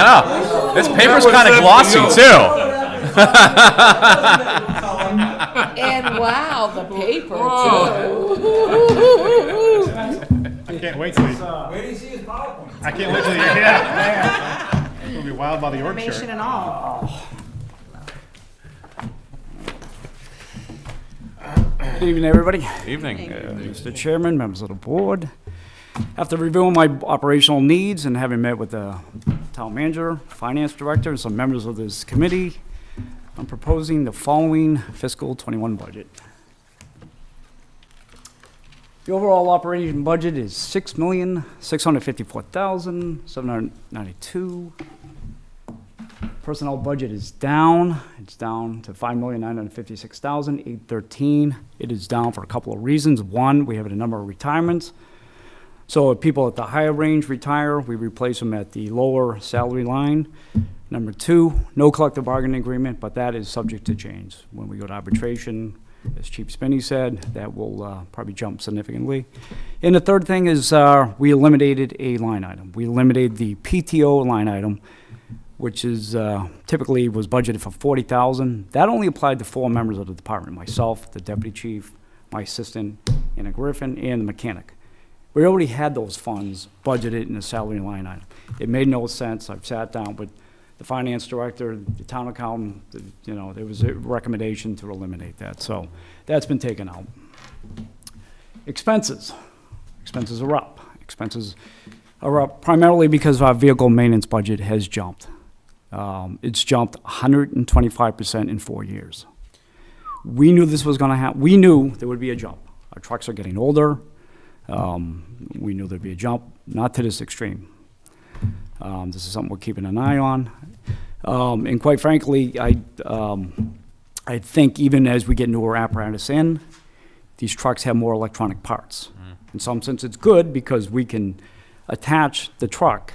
know. This paper's kind of glossy, too. And wow, the paper I can't wait till you. Wait till you see his PowerPoint. I can't wait till you, yeah. It'll be wild by the org Information chart. and all. Good evening, everybody. Evening. Mr. Chairman, members of the board. After reviewing my operational needs and having met with the town manager, finance director, and some members of this committee, I'm proposing the following fiscal 21 budget. The overall operating budget is $6,654,792. Personnel budget is down. It's down to $5,956,813. It is down for a couple of reasons. One, we have a number of retirements. So if people at the higher range retire, we replace them at the lower salary line. Number two, no collective bargaining agreement, but that is subject to change. When we go to arbitration, as Chief Spinney said, that will probably jump significantly. And the third thing is we eliminated a line item. We eliminated the PTO line item, which is typically was budgeted for $40,000. That only applied to 4 members of the department: myself, the deputy chief, my assistant, Anna Griffin, and the mechanic. We already had those funds budgeted in the salary line item. It made no sense. I've sat down with the finance director, the town accountant, there was a recommendation to eliminate that. So that's been taken out. Expenses. Expenses are up. Expenses are up primarily because our vehicle maintenance budget has jumped. It's jumped 125% in 4 years. We knew this was going to happen. We knew there would be a jump. Our trucks are getting older. We knew there'd be a jump, not to this extreme. This is something we're keeping an eye on. And quite frankly, I think even as we get newer apparatus in, these trucks have more electronic parts. In some sense, it's good because we can attach the truck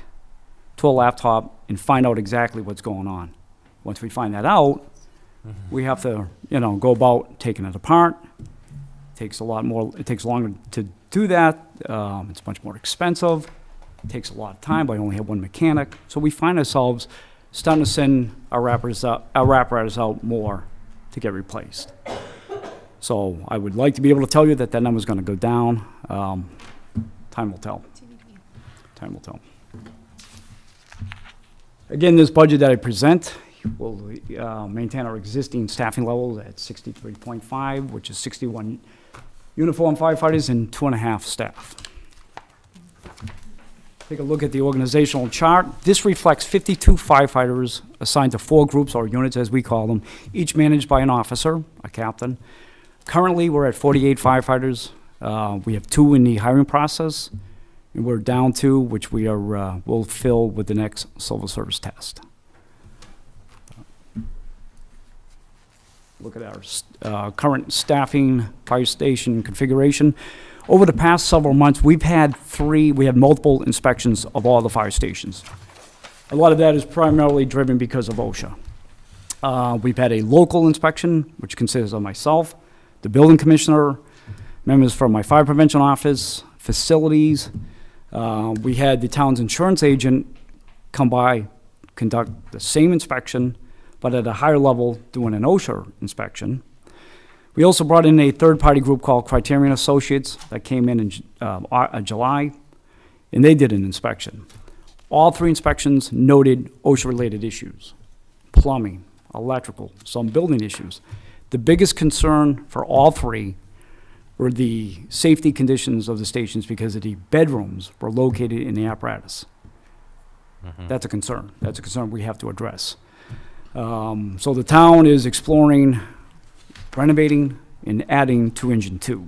to a laptop and find out exactly what's going on. Once we find that out, we have to, go about taking it apart. It takes longer to do that. It's much more expensive. It takes a lot of time, but I only have one mechanic. So we find ourselves starting to send our apparatus out more to get replaced. So I would like to be able to tell you that number is going to go down. Time will tell. Time will tell. Again, this budget that I present will maintain our existing staffing levels at 63.5, which is 61 uniformed firefighters and 2.5 staff. Take a look at the organizational chart. This reflects 52 firefighters assigned to 4 groups or units, as we call them, each managed by an officer, a captain. Currently, we're at 48 firefighters. We have 2 in the hiring process, and we're down 2, which we'll fill with the next civil service test. Look at our current staffing fire station configuration. Over the past several months, we had multiple inspections of all the fire stations. A lot of that is primarily driven because of OSHA. We've had a local inspection, which consists of myself, the building commissioner, members from my fire prevention office, facilities. We had the town's insurance agent come by, conduct the same inspection, but at a higher level, doing an OSHA inspection. We also brought in a third-party group called Criterion Associates that came in July, and they did an inspection. All 3 inspections noted OSHA-related issues: plumbing, electrical, some building issues. The biggest concern for all 3 were the safety conditions of the stations because the bedrooms were located in the apparatus. That's a concern. That's a concern we have to address. So the town is exploring renovating and adding to Engine 2.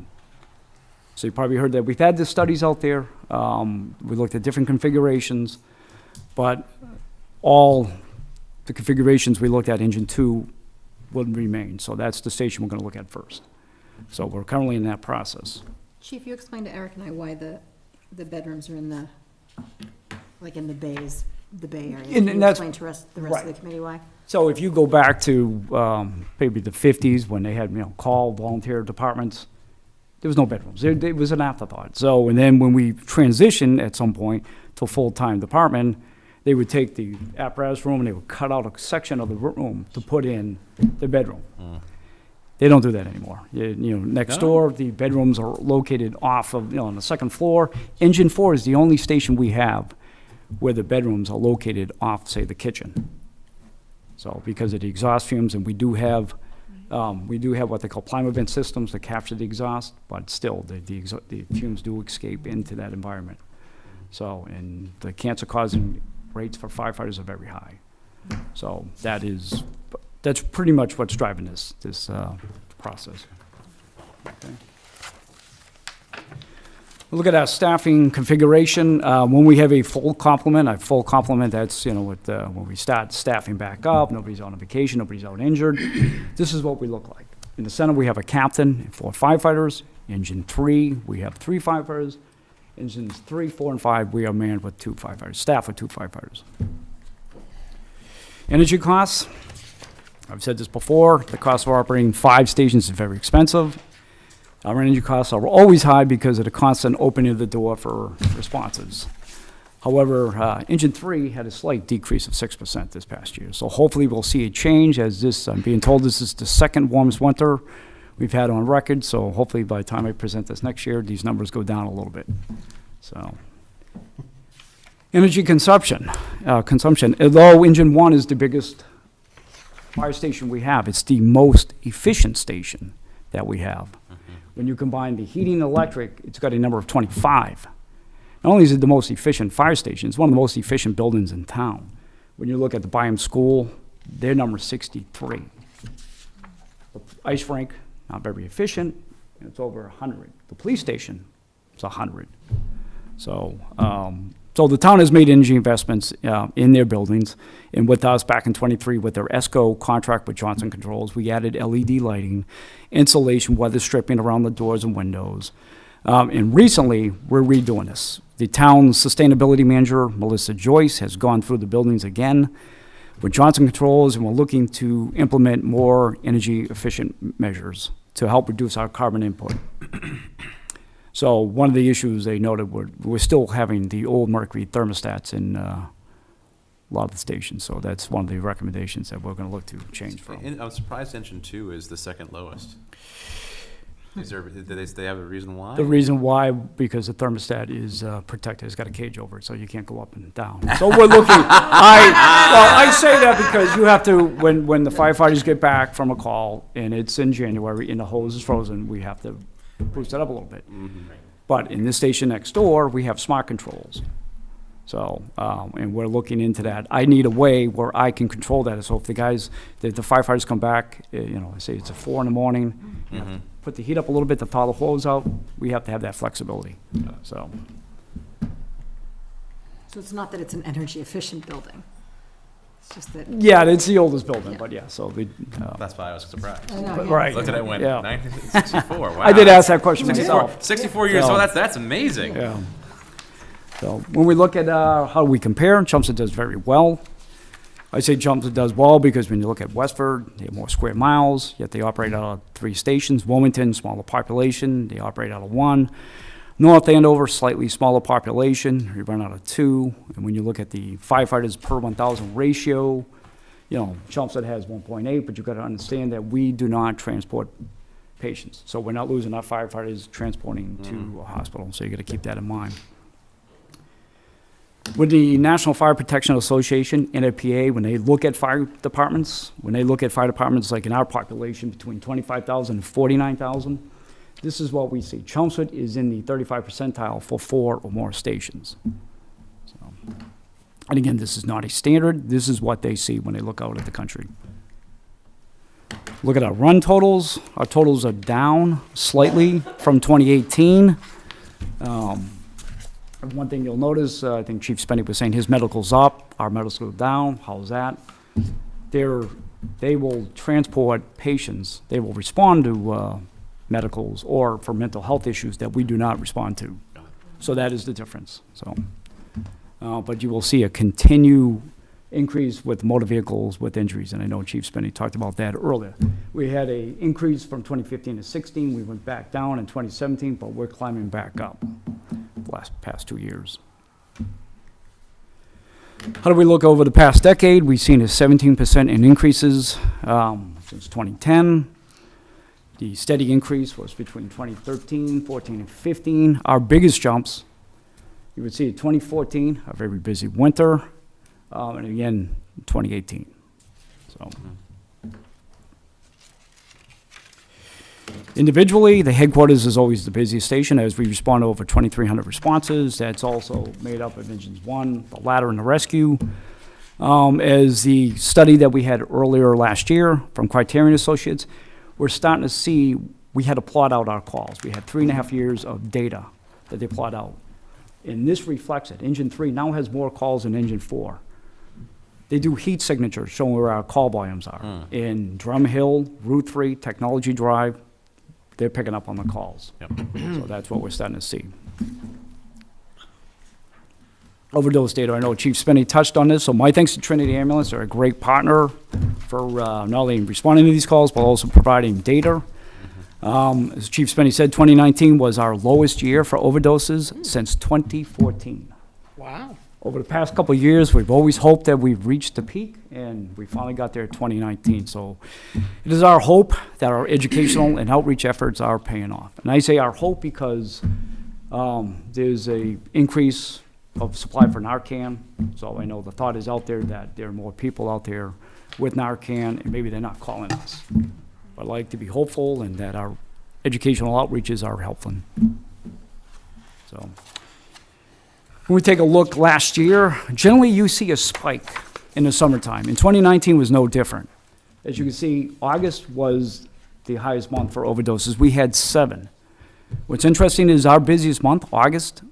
So you probably heard that we've had the studies out there. We looked at different configurations, but all the configurations we looked at, Engine 2 would remain. So that's the station we're going to look at first. So we're currently in that process. Chief, you explained to Eric and I why the bedrooms are in the bays, the bay area. Can you explain to the rest of the committee why? So if you go back to maybe the 50s when they had, call volunteer departments, there was no bedrooms. It was an afterthought. So, and then when we transitioned at some point to a full-time department, they would take the apparatus room and they would cut out a section of the room to put in the bedroom. They don't do that anymore. Next door, the bedrooms are located off of, on the second floor. Engine 4 is the only station we have where the bedrooms are located off, say, the kitchen. So because of the exhaust fumes, and we do have what they call climate vent systems to capture the exhaust, but still, the fumes do escape into that environment. So, and the cancer-causing rates for firefighters are very high. So that's pretty much what's driving this process. Okay. We'll look at our staffing configuration. When we have a full complement, that's, when we start staffing back up, nobody's on a vacation, nobody's out injured. This is what we look like. In the center, we have a captain and 4 firefighters. Engine 3, we have 3 firefighters. Engines 3, 4, and 5, we are manned with 2 firefighters, staff with 2 firefighters. Energy costs. I've said this before, the cost of operating 5 stations is very expensive. Our energy costs are always high because of the constant opening of the door for responses. However, Engine 3 had a slight decrease of 6% this past year. So hopefully we'll see a change as this, I'm being told this is the second warmest winter we've had on record, so hopefully by the time I present this next year, these numbers go down a little bit. So, energy consumption, although Engine 1 is the biggest fire station we have, it's the most efficient station that we have. When you combine the heating and electric, it's got a number of 25. Not only is it the most efficient fire station, it's one of the most efficient buildings in town. When you look at the Byam School, their number is 63. The ice rink, not very efficient, it's over 100. The police station, it's 100. So, so the town has made energy investments in their buildings, and with us back in '23 with their ESCO contract with Johnson Controls, we added LED lighting, insulation, weather stripping around the doors and windows. And recently, we're redoing this. The town's sustainability manager, Melissa Joyce, has gone through the buildings again with Johnson Controls, and we're looking to implement more energy efficient measures to help reduce our carbon input. So one of the issues they noted we're still having the old mercury thermostats in a lot of the stations. So that's one of the recommendations that we're going to look to change from. And I'm surprised engine 2 is the second lowest. Is there, do they have a reason why? The reason why, because the thermostat is protected, it's got a cage over it, so you can't go up and down. So we're looking, I say that because you have to, when the firefighters get back from a call, and it's in January, and the hose is frozen, we have to boost it up a little bit. But in this station next door, we have smart controls. So, and we're looking into that. I need a way where I can control that. So if the firefighters come back, I say it's at 4 in the morning, you have to put the heat up a little bit to thaw the hose out, we have to have that flexibility, so. So it's not that it's an energy efficient building, it's just that. Yeah, it's the oldest building, Yeah. but yeah, so we, That's why I was surprised. I know, yeah. right. Looked at it and went, Yeah. 1964, wow. I did ask that question myself. 64 years So- old, that's amazing. Yeah. So when we look at how we compare, Chelmsford does very well. I say Chelmsford does well because when you look at Westford, they have more square miles, yet they operate out of 3 stations. Wilmington, smaller population, they operate out of 1. North Andover, slightly smaller population, we run out of 2. And when you look at the firefighters per 1,000 ratio, Chelmsford has 1.8, but you've got to understand that we do not transport patients. So we're not losing our firefighters transporting to a hospital, so you got to keep that in mind. With the National Fire Protection Association, NFPA, when they look at fire departments like in our population between 25,000 and 49,000, this is what we see. Chelmsford is in the 35th percentile for 4 or more stations. So, and again, this is not a standard. This is what they see when they look out at the country. Look at our run totals. Our totals are down slightly from 2018. One thing you'll notice, I think Chief Spenny was saying his medical's up, our medical's go down. How's that? They will transport patients. They will respond to medicals or for mental health issues that we do not respond to. So that is the difference. So, but you will see a continued increase with motor vehicles with injuries, and I know Chief Spenny talked about that earlier. We had an increase from 2015 to 16. We went back down in 2017, but we're climbing back up the past 2 years. How do we look over the past decade? We've seen a 17% in increases since 2010. The steady increase was between 2013, 14, and 15. Our biggest jumps, you would see in 2014, a very busy winter, and again, 2018. So. Individually, the headquarters is always the busiest station as we respond to over 2,300 responses. That's also made up of engines 1, the ladder, and the rescue. As the study that we had earlier last year from Criterion Associates, we're starting to see, we had to plot out our calls. We had 3.5 years of data that they plot out. And this reflects it. Engine 3 now has more calls than Engine 4. They do heat signatures showing where our call volumes are. In Drum Hill, Route 3, Technology Drive, they're picking up on the calls. Yep. So that's what we're starting to see. Overdose data, I know Chief Spenny touched on this, so my thanks to Trinity Ambulance. They're a great partner for not only responding to these calls, but also providing data. As Chief Spenny said, 2019 was our lowest year for overdoses since 2014. Wow. Over the past couple of years, we've always hoped that we've reached the peak, and we finally got there in 2019. So it is our hope that our educational and outreach efforts are paying off. And I say our hope because there's a increase of supply for Narcan. So I know the thought is out there that there are more people out there with Narcan, and maybe they're not calling us. But I'd like to be hopeful and that our educational outreaches are helping. So when we take a look last year, generally you see a spike in the summertime. In 2019 was no different. As you can see, August was the highest month for overdoses. We had 7. What's interesting is our busiest month, August,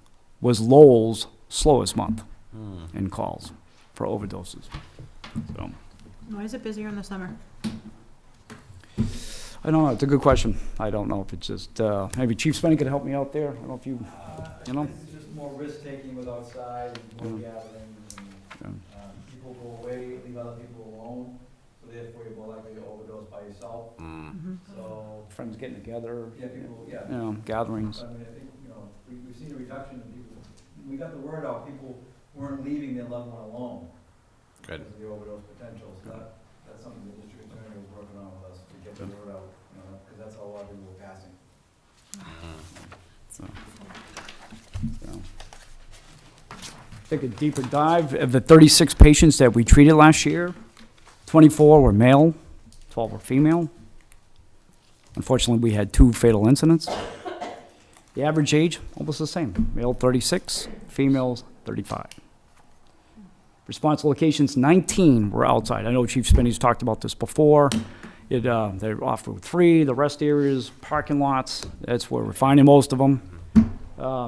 was Lowell's slowest month in calls for overdoses. So, Why is it busier in the summer? I don't know, it's a good question. I don't know if it's just, maybe Chief Spenny could help me out there. I don't know if you know? It's just more risk-taking with outside, more gatherings, and people go away, leave other people alone, so therefore you're more likely to overdose by yourself. So, Friends getting together, yeah, people, yeah. you know, gatherings. I mean, I think, we've seen a reduction in people. We got the word out, people weren't leaving their loved one alone. Good. Because of the overdose potential, so that's something the district attorney was working on with us, to get the word out, because that's how a lot of people were passing. Take a deeper dive. Of the 36 patients that we treated last year, 24 were male, 12 were female. Unfortunately, we had 2 fatal incidents. The average age, almost the same. Male 36, females 35. Response locations, 19 were outside. I know Chief Spinney's talked about this before. They're off Route 3, the rest areas, parking lots. That's where we're finding most of them.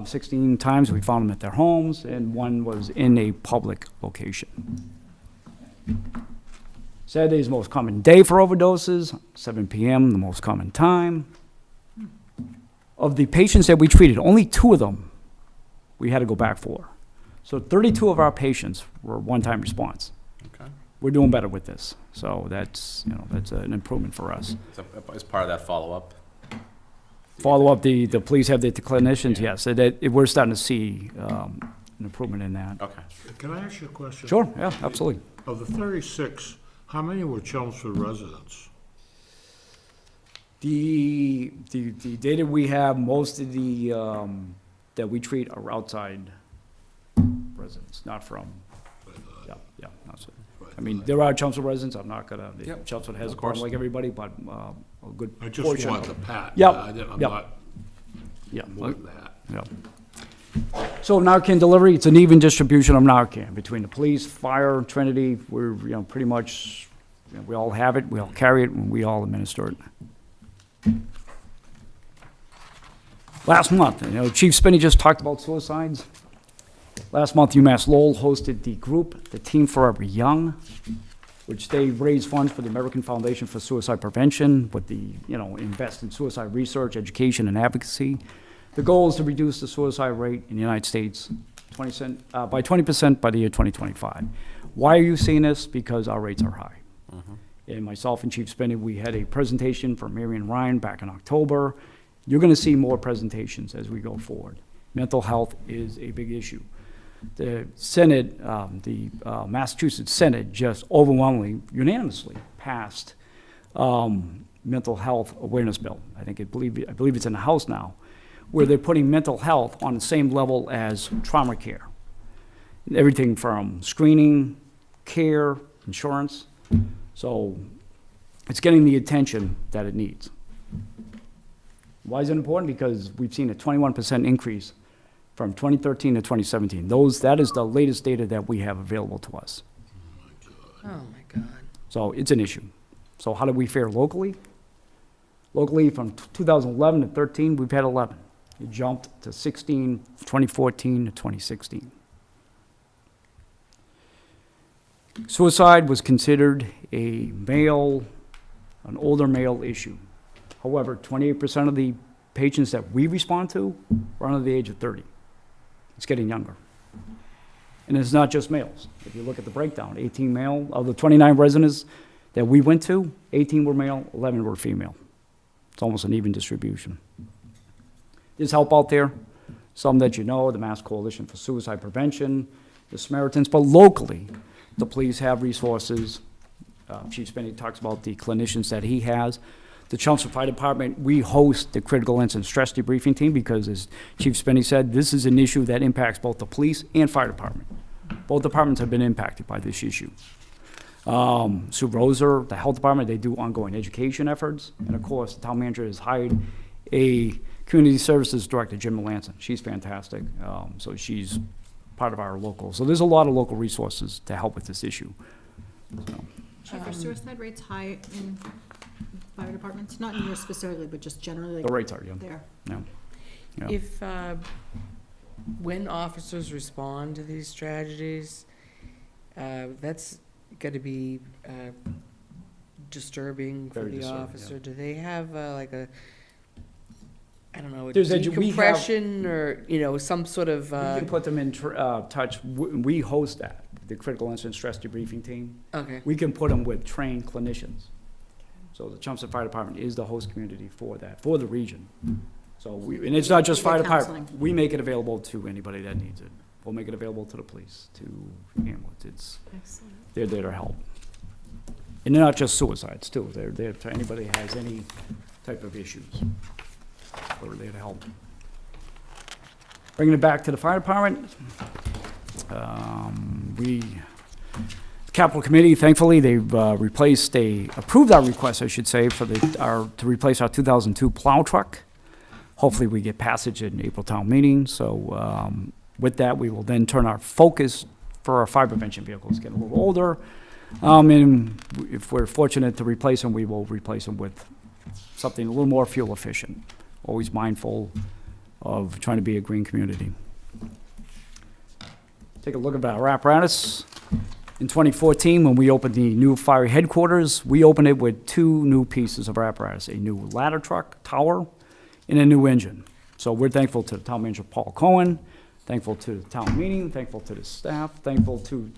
16 times we found them at their homes, and 1 was in a public location. Saturday is the most common day for overdoses, 7 p.m., the most common time. Of the patients that we treated, only 2 of them we had to go back for. So 32 of our patients were one-time response. Okay. We're doing better with this. So that's an improvement for us. So as part of that follow-up, Follow up, the police have the clinicians, yes, we're starting to see an improvement in that. okay. Can I ask you a question? Sure, yeah, absolutely. Of the 36, how many were Chelmsford residents? The data we have, most of the, that we treat are outside residents, not from, yeah, not so. I mean, there are Chelmsford residents, I'm not gonna, Yep, Chelmsford has a of course. problem like everybody, but a good I just portion want of the it. pat. Yep, I'm yep. not Yeah, more than that. yeah. So Narcan delivery, it's an even distribution of Narcan between the police, fire, Trinity. We're, pretty much, we all have it, we all carry it, and we all administer it. Last month, Chief Spinney just talked about suicides. Last month, UMass Lowell hosted the group, the Team Forever Young, which they raised funds for the American Foundation for Suicide Prevention, with the, invest in suicide research, education, and advocacy. The goal is to reduce the suicide rate in the United States by 20% by the year 2025. Why are you seeing this? Because our rates are high. And myself and Chief Spinney, we had a presentation for Marion Ryan back in October. You're going to see more presentations as we go forward. Mental health is a big issue. The Senate, Massachusetts Senate just overwhelmingly, unanimously passed mental health awareness bill. I believe it's in the House now, where they're putting mental health on the same level as trauma care. Everything from screening, care, insurance. So it's getting the attention that it needs. Why is it important? Because we've seen a 21% increase from 2013 to 2017. That is the latest data that we have available to us. Oh, my God. So it's an issue. So how do we fare locally? Locally, from 2011 to 13, we've had 11. It jumped to 16, 2014 to 2016. Suicide was considered an older male issue. However, 28% of the patients that we respond to are under the age of 30. It's getting younger. And it's not just males. If you look at the breakdown, 18 male, of the 29 residents that we went to, 18 were male, 11 were female. It's almost an even distribution. There's help out there. Some that the Mass Coalition for Suicide Prevention. the Samaritans, but locally, the police have resources. Chief Spinney talks about the clinicians that he has. The Chelmsford Fire Department, we host the critical incident stress debriefing team because, as Chief Spinney said, this is an issue that impacts both the police and fire department. Both departments have been impacted by this issue. Sue Roser, the health department, they do ongoing education efforts. And of course, the town manager has hired a community services director, Jim Melanson. She's fantastic. So she's part of our local. So there's a lot of local resources to help with this issue. So, Chief, are suicide rates high in fire departments? Not in yours specifically, but just generally, the like, rates are, yeah. there? Yeah. Yeah. If, when officers respond to these tragedies, that's gotta be, disturbing for Very the disturbing, officer. yeah. Do they have, like a, I don't know, a We have- decompression or, some sort of, We can put them in touch. We host that, the critical incident stress debriefing team. okay. We can put them with trained clinicians. So the Chelmsford Fire Department is the host community for that, for the region. So and it's not just You get fire department. counseling. We make it available to anybody that needs it. We'll make it available to the police, to ambulance. Excellent. They're there to help. And they're not just suicides, too. They're there to anybody that has any type of issues. We're there to help. Bringing it back to the fire department, Capital Committee, thankfully, they've approved our request, I should say, to replace our 2002 plow truck. Hopefully, we get passage in April town meeting, so with that, we will then turn our focus for our fire prevention vehicles, getting a little older. And if we're fortunate to replace them, we will replace them with something a little more fuel efficient. Always mindful of trying to be a green community. Take a look at our apparatus. In 2014, when we opened the new fire headquarters, we opened it with 2 new pieces of apparatus, a new ladder truck tower and a new engine. So we're thankful to the town manager, Paul Cohen, thankful to the town meeting, thankful to the staff, thankful to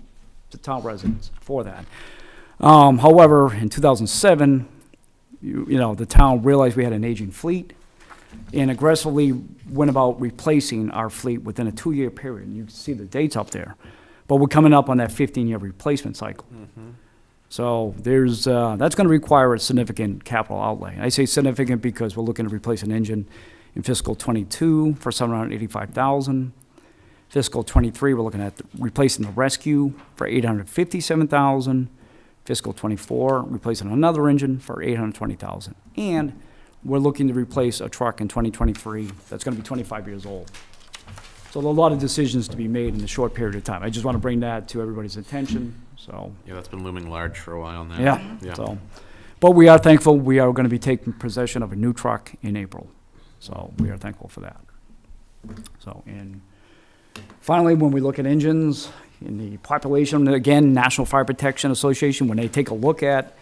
the town residents for that. However, in 2007, the town realized we had an aging fleet and aggressively went about replacing our fleet within a 2-year period. And you can see the dates up there. But we're coming up on that 15-year replacement cycle. So that's going to require a significant capital outlay. I say significant because we're looking to replace an engine in fiscal '22 for $785,000. Fiscal '23, we're looking at replacing the rescue for $857,000. Fiscal '24, replacing another engine for $820,000. And we're looking to replace a truck in 2023 that's going to be 25 years old. So there are a lot of decisions to be made in a short period of time. I just want to bring that to everybody's attention, so. Yeah, that's been looming large for a while now. Yeah, so, but we are thankful, we are going to be taking possession of a new truck in April. So we are thankful for that. So, and finally, when we look at engines, in the population, again, National Fire Protection Association, when they take a look at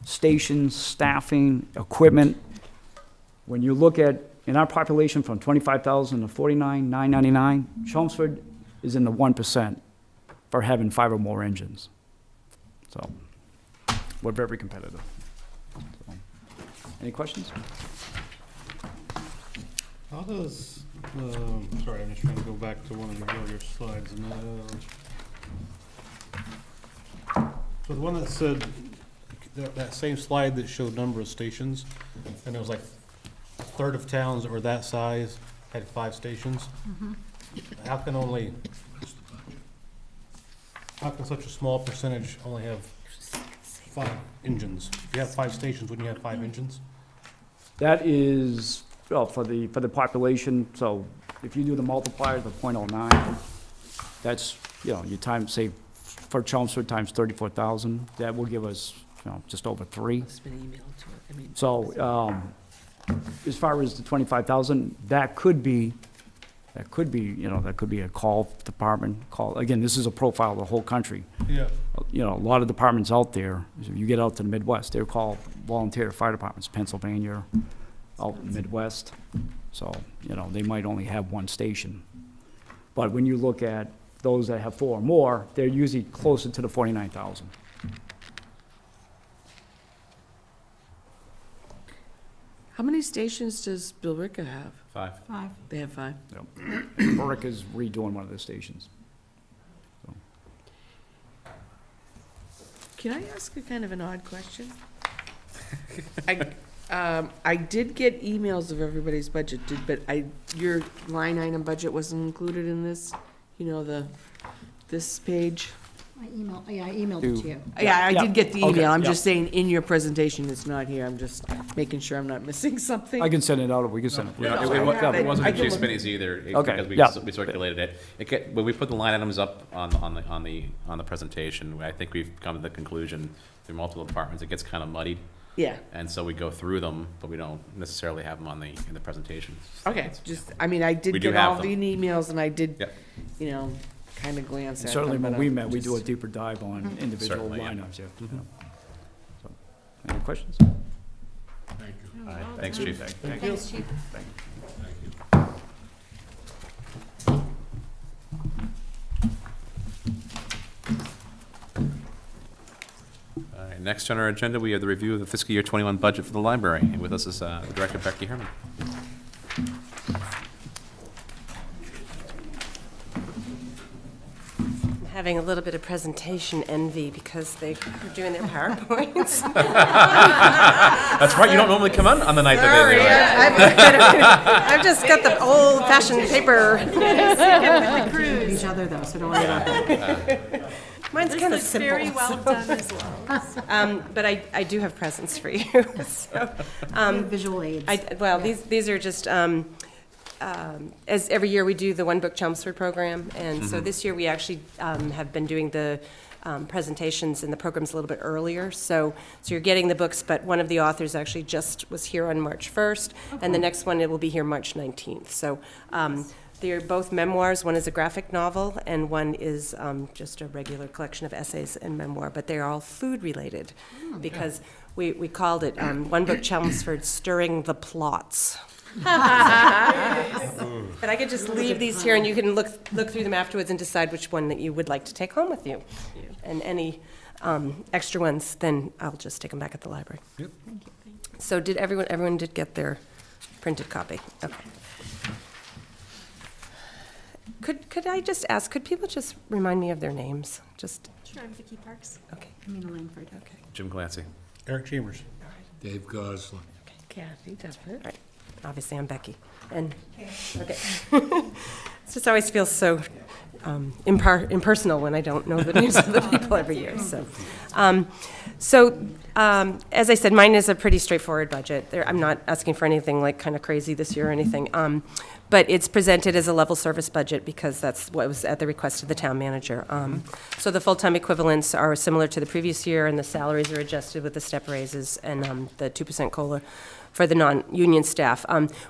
stations, staffing, equipment, when you look at, in our population from 25,000 to 49,999, Chelmsford is in the 1% for having 5 or more engines. So we're very competitive. So, any questions? How does, sorry, I'm just trying to go back to one of the earlier slides. So the one that said, that same slide that showed number of stations, and it was like a third of towns that were that size had 5 stations. How can such a small percentage only have 5 engines? If you have 5 stations, wouldn't you have 5 engines? That is, well, for the population, so if you do the multiplier, the .09, that's, your time, say, for Chelmsford times 34,000, that will give us, just over 3. It's been emailed to it. So, as far as the 25,000, that could be, that could be a call department, again, this is a profile of the whole country. Yeah. A lot of departments out there, if you get out to the Midwest, they're called volunteer fire departments, Pennsylvania, out in the Midwest. So, they might only have 1 station. But when you look at those that have 4 or more, they're usually closer to the 49,000. How many stations does Billerica have? 5. 5. They have 5. Yep. Boric is redoing one of their stations. So, Can I ask a kind of an odd question? I did get emails of everybody's budget, but your line item budget wasn't included in this? You know, this page? I emailed it to you. Yeah, I Yeah. did get the Okay, email. I'm yeah. just saying, in your presentation, it's not here. I'm just making sure I'm not missing something. I can send it out, or we can send it. Yeah, No, it wa- I it wasn't I the can chief look- committees either, Okay, because yeah. we circulated it. When we put the line items up on the presentation, I think we've come to the conclusion through multiple departments, it gets kind of muddied. Yeah, And so we go through them, but we don't necessarily have them in the presentation. okay, just, I mean, I We did do get have all the them. emails, and I did, Yep. you know, kind of glance at them. Certainly, when but we I'm met, we do a just- deeper dive on individual Certainly, yeah. lineups, yeah. So, any questions? Thank you. All right, thanks, chief. Thanks, Chief. All right, next on our agenda, we have the review of the fiscal year 21 budget for the library. And with us is Director Becky Herman. Having a little bit of presentation envy because they are doing their PowerPoints. That's right, you don't normally come on the night that they do it. I've just got the old-fashioned paper. Each other though, so don't worry about that. Mine's kind of simple. Very well done as well. But I do have presents for you. So, Visual aids. well, these are just, as every year we do the One Book Chelmsford program, and so this year we actually have been doing the presentations and the programs a little bit earlier. So you're getting the books, but one of the authors actually just was here on March 1st, and the next one, it will be here March 19th. So they're both memoirs. One is a graphic novel, and one is just a regular collection of essays and memoir, but they're all food-related, because we called it One Book Chelmsford, Stirring the Plots. But I could just leave these here, and you can look through them afterwards and decide which one that you would like to take home with you. And any extra ones, then I'll just take them back at the library. Yep. So did everyone did get their printed copy? Okay. Could I just ask, could people just remind me of their names? Just, Sure, I'm Vicki Parks. okay, Amina Langford. okay. Jim Clancy. Eric Chambers. Dave Goslin. Kathy, definitely. Right. Obviously, I'm Becky. And, okay. It just always feels so impersonal when I don't know the names of the people every year, so. As I said, mine is a pretty straightforward budget. I'm not asking for anything like kind of crazy this year or anything. But it's presented as a level service budget because that's what was at the request of the town manager. So the full-time equivalents are similar to the previous year, and the salaries are adjusted with the step raises and the 2% COLA for the non-union staff.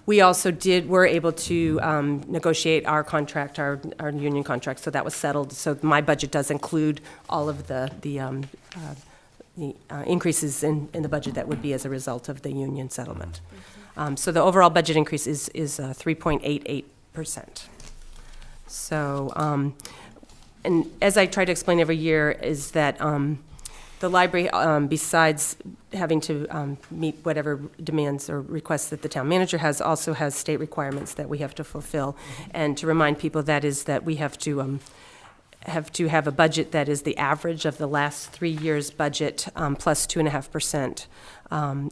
We also were able to negotiate our contract, our union contract, so that was settled. So my budget does include all of the increases in the budget that would be as a result of the union settlement. So the overall budget increase is 3.88%. So, and as I try to explain every year, is that the library, besides having to meet whatever demands or requests that the town manager has, also has state requirements that we have to fulfill. And to remind people, that is that we have to have a budget that is the average of the last 3 years' budget plus 2.5%.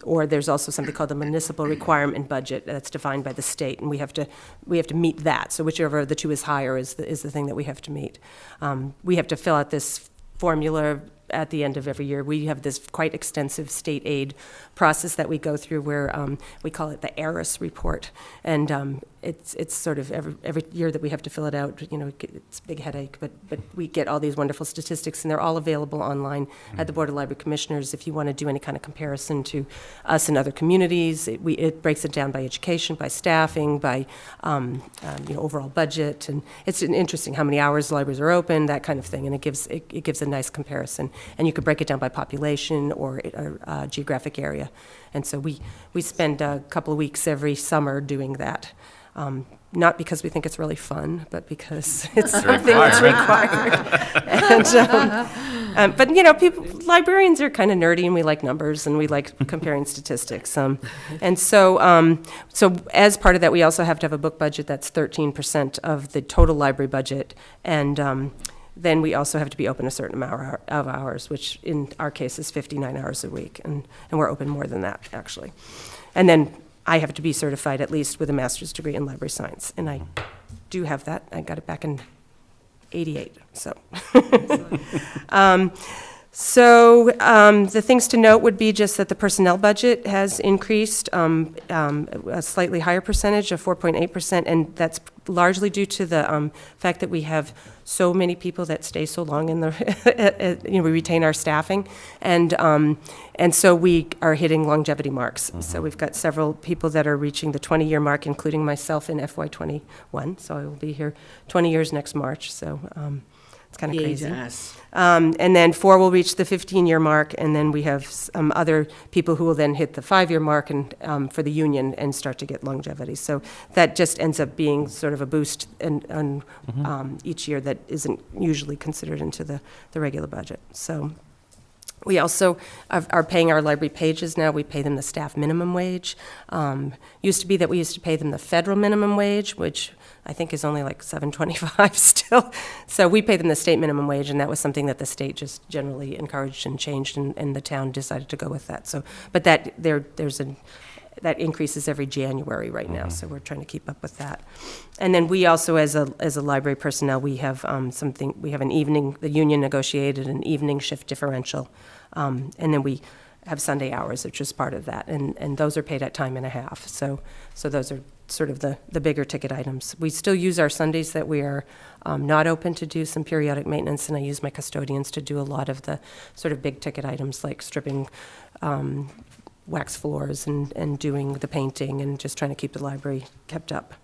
Or there's also something called the municipal requirement budget that's defined by the state, and we have to meet that. So whichever of the two is higher is the thing that we have to meet. We have to fill out this formula at the end of every year. We have this quite extensive state aid process that we go through where we call it the ARIS report. And it's sort of every year that we have to fill it out, you know, it's a big headache, but we get all these wonderful statistics, and they're all available online at the Board of Library Commissioners if you want to do any kind of comparison to us and other communities. It breaks it down by education, by staffing, by overall budget, and it's interesting how many hours the libraries are open, that kind of thing, and it gives a nice comparison. And you could break it down by population or geographic area. And so we spend a couple of weeks every summer doing that. Not because we think it's really fun, but because it's something that's required. And, but, you know, librarians are kind of nerdy, and we like numbers, and we like comparing statistics. And so as part of that, we also have to have a book budget that's 13% of the total library budget. And then we also have to be open a certain amount of hours, which in our case is 59 hours a week, and we're open more than that, actually. And then I have to be certified at least with a master's degree in library science, and I do have that. I got it back in '88, so. The things to note would be just that the personnel budget has increased a slightly higher percentage of 4.8%, and that's largely due to the fact that we have so many people that stay so long in the, we retain our staffing, and so we are hitting longevity marks. So we've got several people that are reaching the 20-year mark, including myself in FY21. So I will be here 20 years next March. So. It's kind of crazy. And then 4 will reach the 15-year mark, and then we have some other people who will then hit the 5-year mark and for the union and start to get longevity. So that just ends up being sort of a boost each year that isn't usually considered into the regular budget. So we also are paying our library pages now. We pay them the staff minimum wage. Used to be that we used to pay them the federal minimum wage, which I think is only like $7.25 still. So we pay them the state minimum wage, and that was something that the state just generally encouraged and changed, and the town decided to go with that. So, but that that increases every January right now, so we're trying to keep up with that. And then we also, as a library personnel, we have we have an evening, the union negotiated an evening shift differential, and then we have Sunday hours, which is part of that, and those are paid at time and a half. So those are sort of the bigger ticket items. We still use our Sundays that we are not open to do some periodic maintenance, and I use my custodians to do a lot of the sort of big ticket items like stripping wax floors and doing the painting and just trying to keep the library kept up.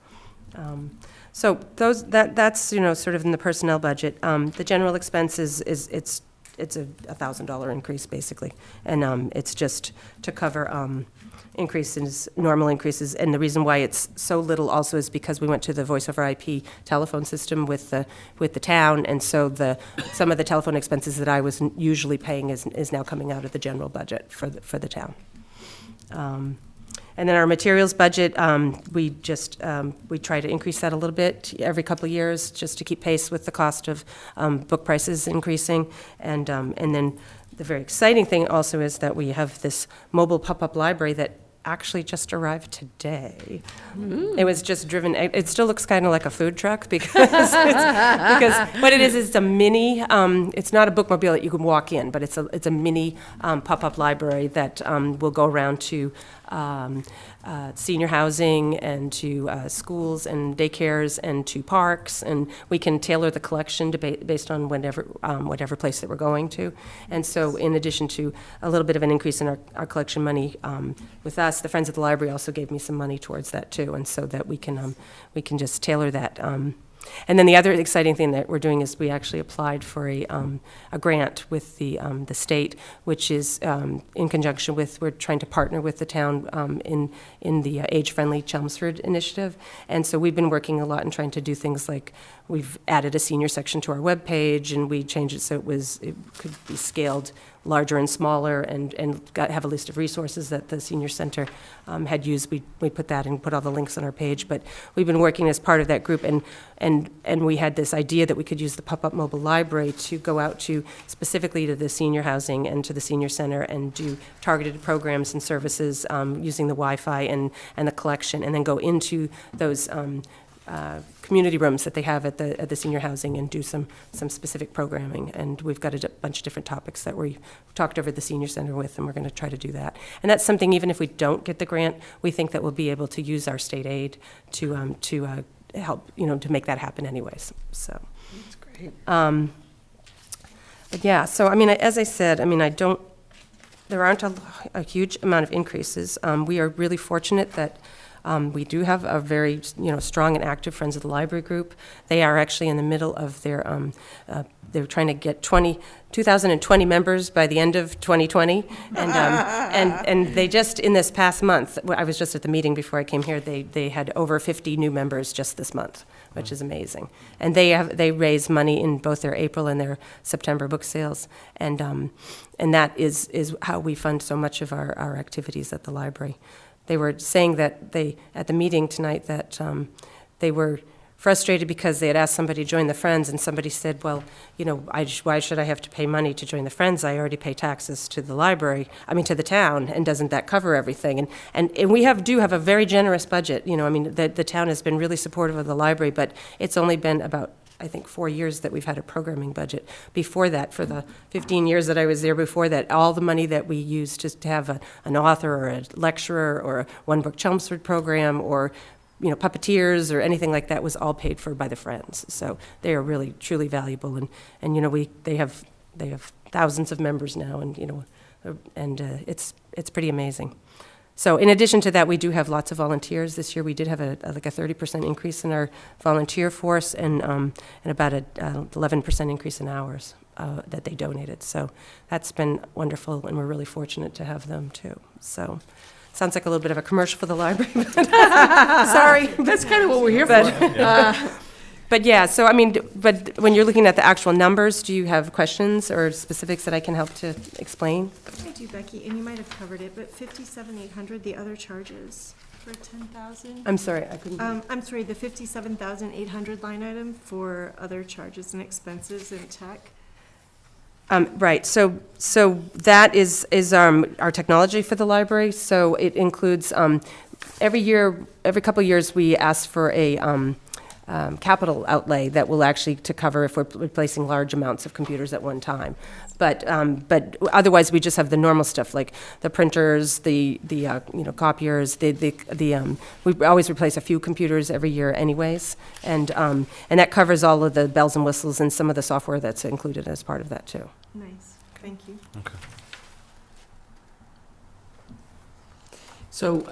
So that's sort of in the personnel budget. The general expenses it's a $1,000 increase basically, and it's just to cover normal increases, and the reason why it's so little also is because we went to the voice over IP telephone system with the town, and so some of the telephone expenses that I was usually paying is now coming out of the general budget for the town. And then our materials budget, we try to increase that a little bit every couple of years just to keep pace with the cost of book prices increasing, and then the very exciting thing also is that we have this mobile pop-up library that actually just arrived today. It was just driven, it still looks kind of like a food truck because what it is it's a mini, it's not a bookmobile that you can walk in, but it's a mini pop-up library that will go around to senior housing and to schools and daycares and to parks, and we can tailor the collection based on whatever place that we're going to. And so in addition to a little bit of an increase in our collection money with us, the Friends of the Library also gave me some money towards that too, and so that we can just tailor that. And then the other exciting thing that we're doing is we actually applied for a grant with the state, which is in conjunction with, we're trying to partner with the town in the age-friendly Chelmsford initiative. And so we've been working a lot and trying to do things like we've added a senior section to our webpage, and we changed it so it could be scaled larger and smaller, and have a list of resources that the senior center had used. We put that and put all the links on our page, but we've been working as part of that group, and we had this idea that we could use the pop-up mobile library to go out to specifically to the senior housing and to the senior center and do targeted programs and services using the Wi-Fi and the collection, and then go into those community rooms that they have at the senior housing and do some specific programming. And we've got a bunch of different topics that we talked over at the senior center with, and we're going to try to do that. And that's something, even if we don't get the grant, we think that we'll be able to use our state aid to help, to make that happen anyways. So That's great. yeah, so I mean, as I said, I mean, there aren't a huge amount of increases. We are really fortunate that we do have a very, strong and active Friends of the Library group. They are actually in the middle of their, they're trying to get 2,020 members by the end of 2020. And they just, in this past month, I was just at the meeting before I came here, they had over 50 new members just this month, which is amazing. And they raise money in both their April and their September book sales. And that is how we fund so much of our activities at the library. They were saying that at the meeting tonight, that they were frustrated because they had asked somebody to join the Friends, and somebody said, well, you know, why should I have to pay money to join the Friends? I already pay taxes to the library, to the town, and doesn't that cover everything? And we do have a very generous budget, you know, I mean, the town has been really supportive of the library, but it's only been about, I think, 4 years that we've had a programming budget. Before that, for the 15 years that I was there before that, all the money that we used to have an author or a lecturer or a One Book Chelmsford program or, you know, puppeteers or anything like that was all paid for by the Friends. So they are really, truly valuable. And you know, they have thousands of members now, and, you know, and it's pretty amazing. So in addition to that, we do have lots of volunteers. This year, we did have a 30% increase in our volunteer force and about a 11% increase in hours that they donated. So that's been wonderful, and we're really fortunate to have them too. So sounds like a little bit of a commercial for the library. Sorry. That's kind of what we're here for. But yeah, so I mean, but when you're looking at the actual numbers, do you have questions or specifics that I can help to explain? I do, Becky, and you might have covered it, but 57,800, the other charges for 10,000. I'm sorry, I couldn't. I'm sorry, the 57,800 line item for other charges and expenses in tech. Right, so that is our technology for the library. So it includes, every couple of years, we ask for a capital outlay that will actually to cover if we're replacing large amounts of computers at one time. But otherwise, we just have the normal stuff like the printers, the copiers. We always replace a few computers every year, anyways, and that covers all of the bells and whistles and some of the software that's included as part of that too. Nice, thank you. Okay. So,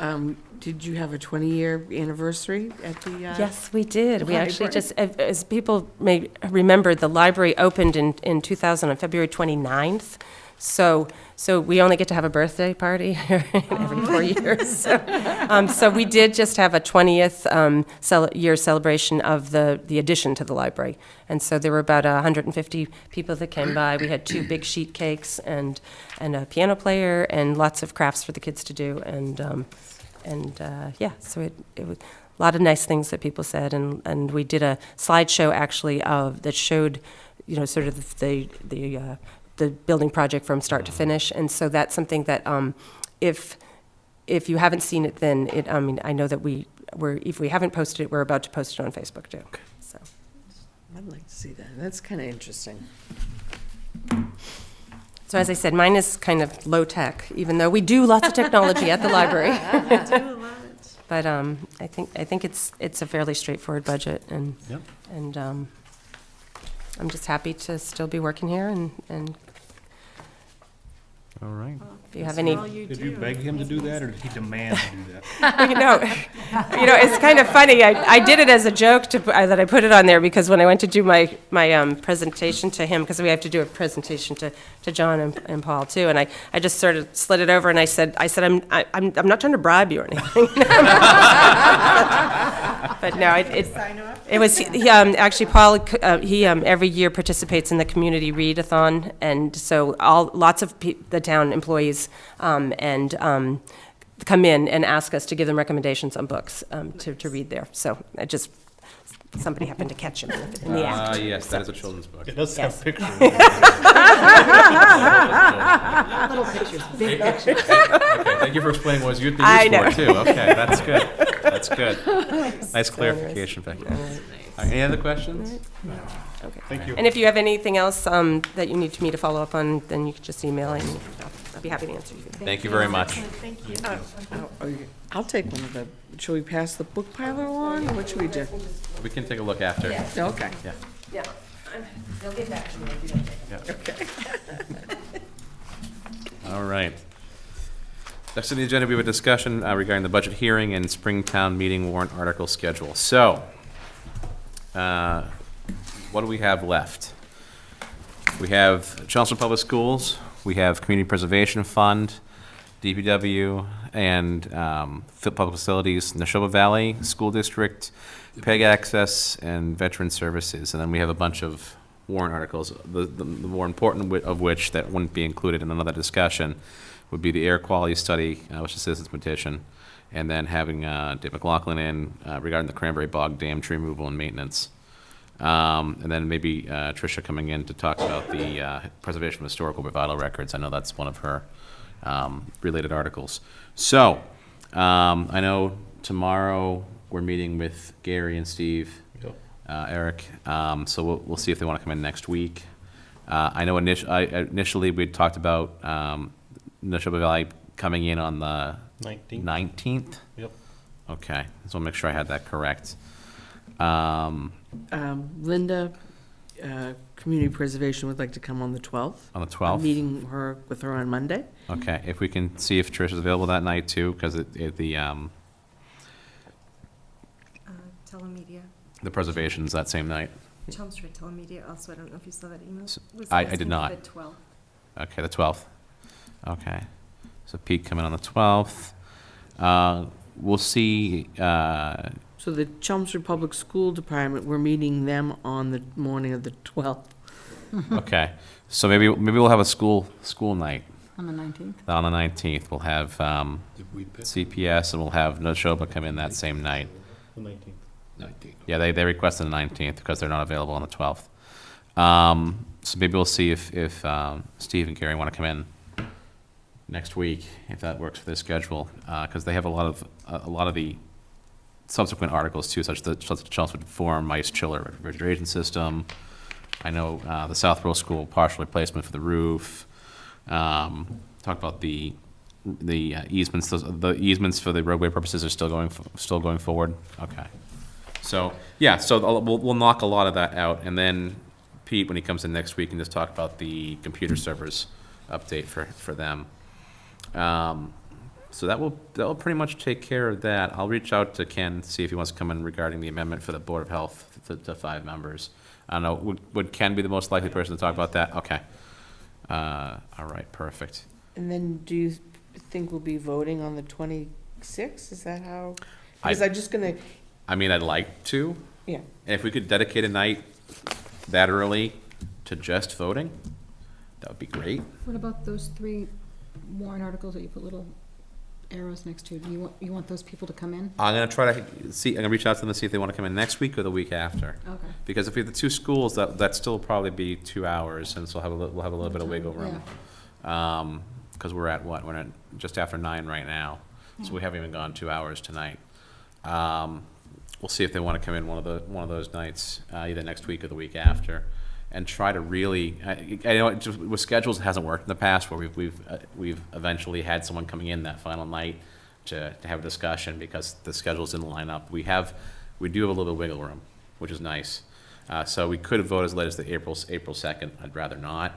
did you have a 20-year anniversary at the? Yes, we did. We actually library? just, as people may remember, the library opened in 2000 on February 29th. So we only get to have a birthday party every 4 years. So we did just have a 20th year celebration of the addition to the library. And so there were about 150 people that came by. We had 2 big sheet cakes and a piano player and lots of crafts for the kids to do. Yeah, so it was a lot of nice things that people said. And we did a slideshow actually that showed, you know, sort of the building project from start to finish. And so that's something that if you haven't seen it, then I know that if we haven't posted it, we're about to post it on Facebook too. So I'd like to see that. That's kind of interesting. So as I said, mine is kind of low tech, even though we do lots of technology at the library. But I think it's a fairly straightforward budget, and Yep. and I'm just happy to still be working here, and All right. if you have any, Did you beg him to do that, or did he demand to do that? you know, it's kind of funny. I did it as a joke that I put it on there because when I went to do my presentation to him, because we have to do a presentation to John and Paul too, and I just sort of slid it over and I said I'm not trying to bribe you or anything. But no, it was actually Paul. He every year participates in the community readathon, and so lots of the town employees come in and ask us to give them recommendations on books to read there. So somebody happened to catch him in the act. Yes, that is a children's book. It does Yes. have pictures. Little pictures, big pictures. Okay, thank you for explaining what you'd be I used for, know. too. Okay, that's good. That's good. Nice clarification, Becky. All right, any other questions? Okay. Thank you. And if you have anything else that you need me to follow up on, then you can just email and I'll be happy to answer you. Thank you very much. Thank you. I'll take one of the, should we pass the book pile along, or what should we do? We can take a look after. Okay. Yeah. Yeah. They'll get back to me if you don't take it. All right. Next on the agenda, we have a discussion regarding the budget hearing and Springtown meeting warrant article schedule. So, what do we have left? We have Chelmsford Public Schools, we have Community Preservation Fund, DPW, and Public Facilities, Neshoba Valley School District, PEG Access, and Veteran Services. And then we have a bunch of warrant articles, the more important of which that wouldn't be included in another discussion would be the air quality study, which is a citizens petition, and then having Dave McLaughlin in regarding the Cranberry Bog Dam tree removal and maintenance. And then maybe Tricia coming in to talk about the preservation of historical but vital records. I know that's one of her related articles. So, I know tomorrow we're meeting with Gary and Steve, Eric, so we'll see if they want to come in next week. I know initially we talked about Neshoba Valley coming in on the 19th? Yep. Okay, so I'll make sure I had that correct. Linda, Community Preservation would like to come on the 12th. On the I'm 12th? meeting with her on Monday. Okay, if we can see if Trish is available that night too, because Telemedia, the preservation's that same night. Chelmsford Telemedia also, I don't know if you saw that email. Was I did asking not. for the 12th. Okay, the 12th. Okay, so Pete coming on the 12th. We'll see, So the Chelmsford Public School Department, we're meeting them on the morning of the 12th. okay, so maybe we'll have a school night On the 19th? on the 19th. We'll have Did we pick CPS and we'll have Neshoba come in that same night. The 19th. 19? Yeah, they requested the 19th because they're not available on the 12th. So maybe we'll see if Steve and Gary want to come in next week, if that works for their schedule, because they have a lot of the subsequent articles too, such as the Chelmsford Forum ice chiller refrigeration system. I know the Southborough School partial replacement for the roof. Talk about the easements. The easements for the roadway purposes are still going forward. Okay. So yeah, so we'll knock a lot of that out, and then Pete, when he comes in next week, can just talk about the computer servers update for them. So that will pretty much take care of that. I'll reach out to Ken, see if he wants to come in regarding the amendment for the Board of Health to 5 members. I don't know, would Ken be the most likely person to talk about that? Okay. All right, perfect. And then do you think we'll be voting on the 26th? Is that how? Because I'm just going to, I mean, I'd like to. yeah. And if we could dedicate a night that early to just voting, that would be great. What about those 3 warrant articles that you put little arrows next to? Do you want those people to come in? I'm gonna try to see, I'm gonna reach out to them and see if they wanna come in next week or the week after. Okay. Because if we have the 2 schools, that still probably be 2 hours, and so we'll have a little bit of wiggle room. Cause we're at what, we're at just after 9 right now, so we haven't even gone 2 hours tonight. We'll see if they wanna come in one of those nights, either next week or the week after, and try to really, I know it just, with schedules, it hasn't worked in the past, where we've eventually had someone coming in that final night to have a discussion, because the schedules didn't line up. We do have a little bit of wiggle room, which is nice. So we could vote as late as the April 2nd. I'd rather not,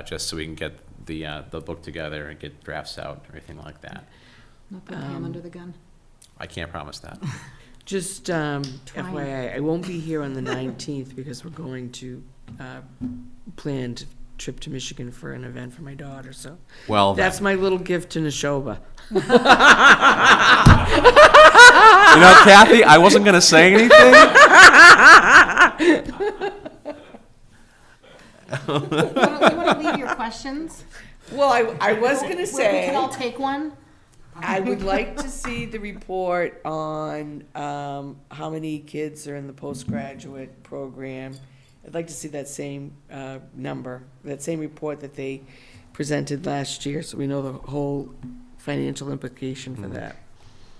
just so we can get the book together and get drafts out, everything like that. Not putting Pam under the gun. I can't promise that. Just FYI, I won't be here on the 19th because we're going to planned trip to Michigan for an event for my daughter, so Well, that's my little gift to Neshoba. you know, Kathy, I wasn't gonna say anything. You want to leave your questions? Well, I was gonna We say, can all take one? I would like to see the report on how many kids are in the postgraduate program. I'd like to see that same number, that same report that they presented last year, so we know the whole financial implication for that.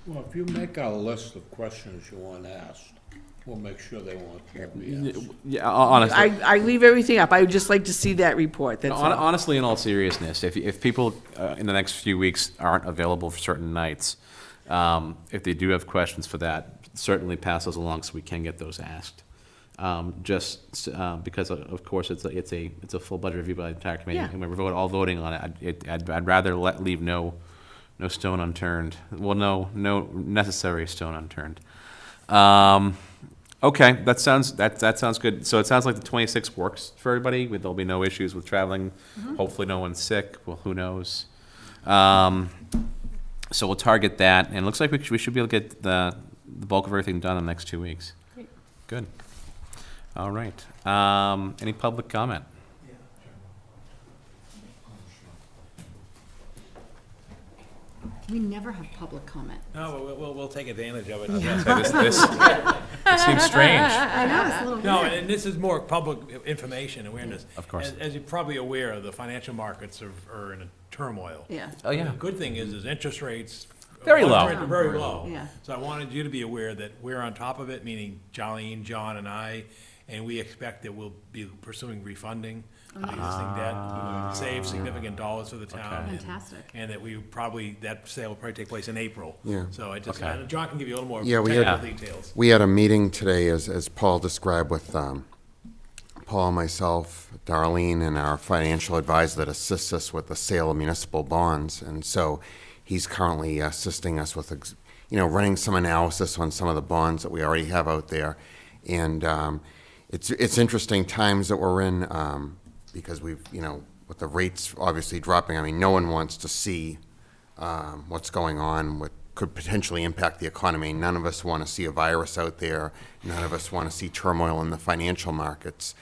Well, if you make out a list of questions you want asked, we'll make sure they won't be asked. Yeah, honestly. I leave everything up. I would just like to see that report, that's all. Honestly, in all seriousness, if people in the next few weeks aren't available for certain nights, if they do have questions for that, certainly pass those along so we can get those asked. Because of course it's a full budget review by the entire committee, Yeah. and we're all voting on it. I'd rather leave no stone unturned. Well, no necessary stone unturned. Okay, that sounds good. So it sounds like the 26th works for everybody. There'll be no issues with traveling. Hopefully, no one's sick. Well, who knows? So we'll target that, and it looks like we should be able to get the bulk of everything done in the next 2 weeks. Great. Good. All right. Any public comment? We never have public comment. No, we'll take advantage of it. This seems strange. I know, it's a little No, weird. and this is more public information awareness. Of course. As you're probably aware, the financial markets are in a turmoil. Yeah. Oh, yeah. The good thing is interest rates. Very low. are Very low. Yeah. So I wanted you to be aware that we're on top of it, meaning Jolene, John, and I, and we expect that we'll be pursuing refunding of the existing debt, save significant dollars for the town. and- Fantastic. And that that sale will probably take place in April. Yeah. So I just, Okay. and John can give you a little more Yeah, we had- technical details. We had a meeting today, as Paul described, with Paul, myself, Darlene, and our financial advisor that assists us with the sale of municipal bonds. And so he's currently assisting us with, running some analysis on some of the bonds that we already have out there. And it's interesting times that we're in, because we've, with the rates obviously dropping, I mean, no one wants to see what's going on, what could potentially impact the economy. None of us want to see a virus out there. None of us want to see turmoil in the financial markets.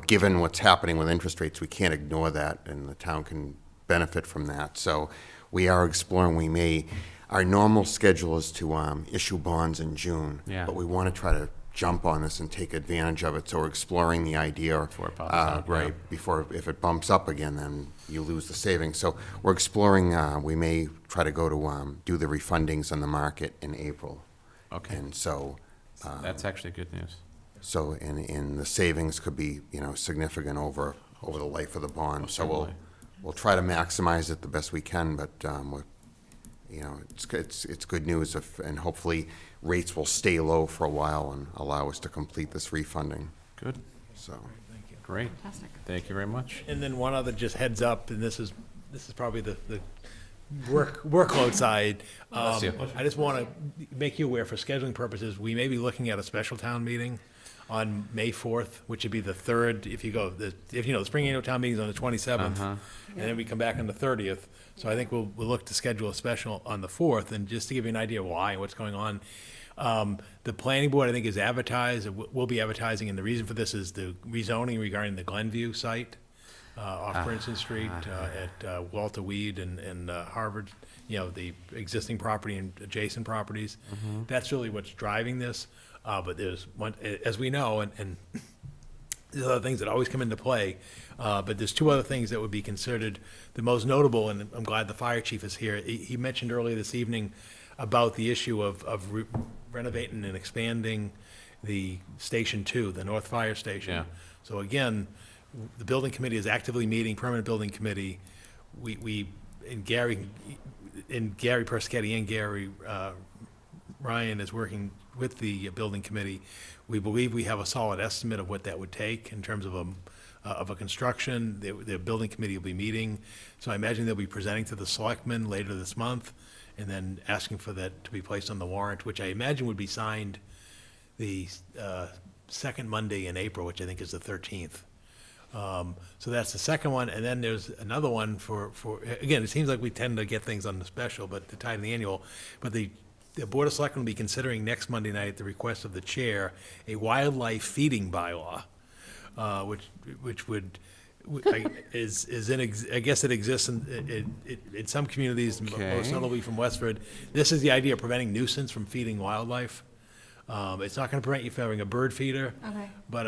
Given what's happening with interest rates, we can't ignore that, and the town can benefit from that. So we are exploring, our normal schedule is to issue bonds in June. Yeah. But we want to try to jump on this and take advantage of it. So we're exploring the idea. Before it pops up, Right, yeah. before, if it bumps up again, then you lose the savings. So we're exploring, we may try to go to do the refundings on the market in April. Okay. And so, That's actually good news. so, and the savings could be, significant over the life of the bond. Oh, So certainly. we'll try to maximize it the best we can, but, it's good news and hopefully rates will stay low for a while and allow us to complete this refunding, Good. so. Great. Fantastic. Thank you very much. And then one other just heads up, and this is probably the workload side. Bless you. I just want to make you aware, for scheduling purposes, we may be looking at a special town meeting on May 4th, which would be the third, the spring annual town meeting is on the 27th, and then we come back on the 30th. So I think we'll look to schedule a special on the 4th, and just to give you an idea of why and what's going on. The planning board, I think, is advertised, will be advertising, and the reason for this is the rezoning regarding the Glenview site off Princeton Street at Walter Weed and Harvard, the existing property and adjacent properties. That's really what's driving this. But there's one, as we know, and there's other things that always come into play, but there's two other things that would be considered the most notable, and I'm glad the fire chief is here. He mentioned earlier this evening about the issue of renovating and expanding the Station 2, the North Fire Station. Yeah. So again, the building committee is actively meeting, permanent building committee. And Gary Perschetti and Gary Ryan is working with the building committee. We believe we have a solid estimate of what that would take in terms of a construction. The building committee will be meeting, so I imagine they'll be presenting to the selectmen later this month, and then asking for that to be placed on the warrant, which I imagine would be signed the second Monday in April, which I think is the 13th. So that's the second one, and then there's another one for again, it seems like we tend to get things on the special, but to tie in the annual, but the Board of Selectmen will be considering next Monday night, at the request of the chair, a wildlife feeding bylaw, which would, I guess it exists in some communities, Okay. most notably from Westford. This is the idea of preventing nuisance from feeding wildlife. It's not gonna prevent you from having a bird feeder. Okay. But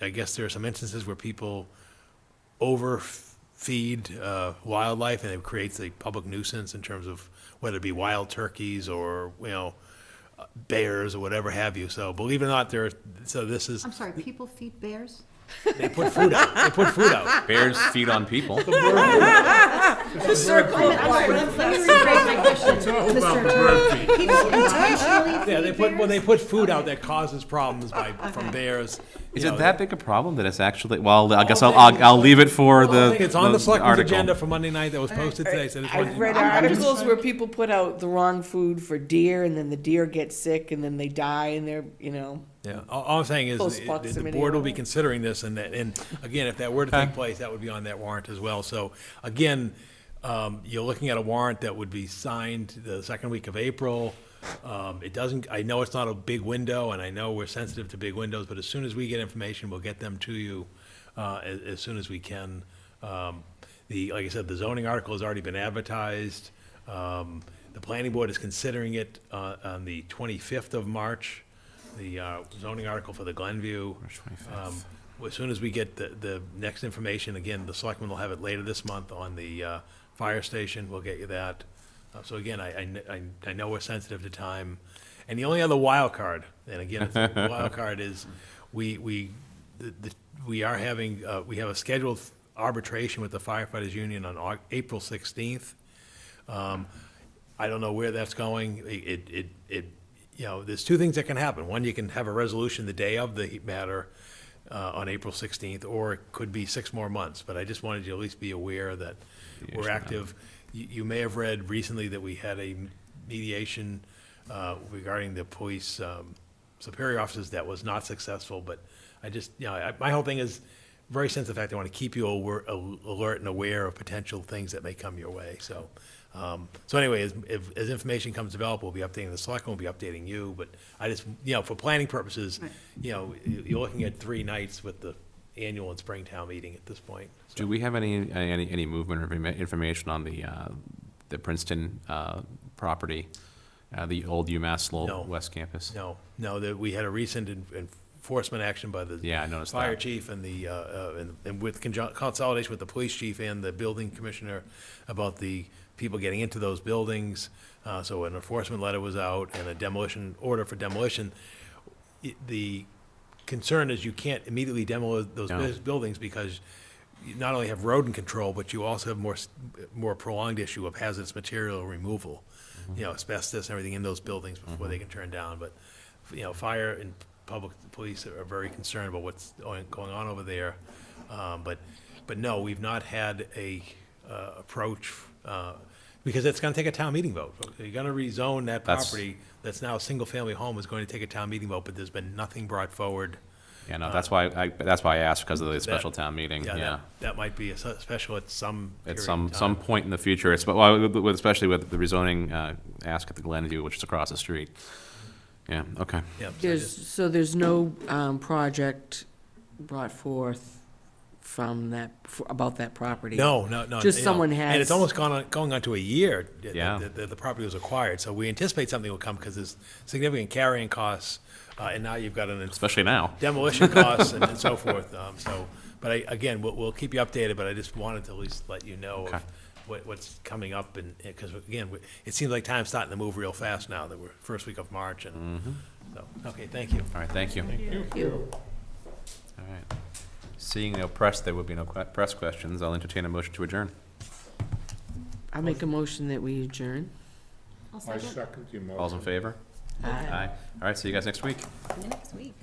I guess there are some instances where people overfeed wildlife, and it creates a public nuisance in terms of whether it be wild turkeys or, bears or whatever have you. So believe it or not, this is, I'm sorry, people feed bears? they put food out. They put food out. Bears feed on people. Let me rephrase my question, Mr. People intentionally Yeah, feed they bears? put food out that causes problems from bears. Is You it know, that big a problem that it's actually, well, I guess I'll leave it for the It's on the selectmen's article. agenda for Monday night that was posted today, so I just wanted I've to- read articles where people put out the wrong food for deer, and then the deer get sick, and then they die, and they're, Yeah, all I'm saying is, Close the proximity board will of be it. considering this, and again, if that were to take place, that would be on that warrant as well. So, again, you're looking at a warrant that would be signed the second week of April. I know it's not a big window, and I know we're sensitive to big windows, but as soon as we get information, we'll get them to you, as soon as we can. like I said, the zoning article has already been advertised. The planning board is considering it on the 25th of March, the zoning article for the Glenview. March 25th. As soon as we get the next information, again, the selectmen will have it later this month on the fire station. We'll get you that. So again, I know we're sensitive to time. And the only other wild card, and again, the wild card is we have a scheduled arbitration with the firefighters union on April 16th. I don't know where that's going. There's two things that can happen. One, you can have a resolution the day of the matter on April 16th, or it could be 6 more months. But I just wanted you to at least be aware that we're active. You may have read recently that we had a mediation regarding the police superior officers that was not successful, but I just, my whole thing is very sensitive to the fact I want to keep you alert and aware of potential things that may come your way, so. So anyway, as information comes available, we'll be updating the selectmen, we'll be updating you, but I just, for planning purposes, you're looking at 3 nights with the annual and spring town meeting at this point. So. Do we have any movement or information on the Princeton property, the old UMass Lowell West Campus? No, that we had a recent enforcement action by the I noticed fire that. chief and and with consolidation with the police chief and the building commissioner about the people getting into those buildings. So an enforcement letter was out and a demolition order for demolition. The concern is you can't immediately demo those buildings because you not only have rodent control, but you also have more prolonged issue of hazardous material removal, asbestos and everything in those buildings before they can turn down. But, fire and public police are very concerned about what's going on over there. But no, we've not had a approach, because it's gonna take a town meeting vote. You're gonna rezone that property that's now a single-family home is going to take a town meeting vote, but there's been nothing brought forward. Yeah, no, that's why I asked, because of the special town meeting, That might be a special at some period At of some time. point in the future, especially with the rezoning ask at the Glenview, which is across the street. Yeah, okay. Yeah, so just- There's no project brought forth from about that property? No. Just someone has. And it's almost going on to a year Yeah. that the property was acquired. So we anticipate something will come because there's significant carrying costs, and now you've got Especially now. demolition costs and so forth. But again, we'll keep you updated, but I just wanted to at least let you know Okay. of what's coming up. And because, again, it seems like time's starting to move real fast now that we're first week of March. And so, okay, thank you. All right, thank you. Thank you. All right. Seeing no press, there would be no press questions. I'll entertain a motion to adjourn. I'll make a motion that we adjourn. I'll I second. second the motion. All's in favor? Aye. All right, see you guys next week. Next week.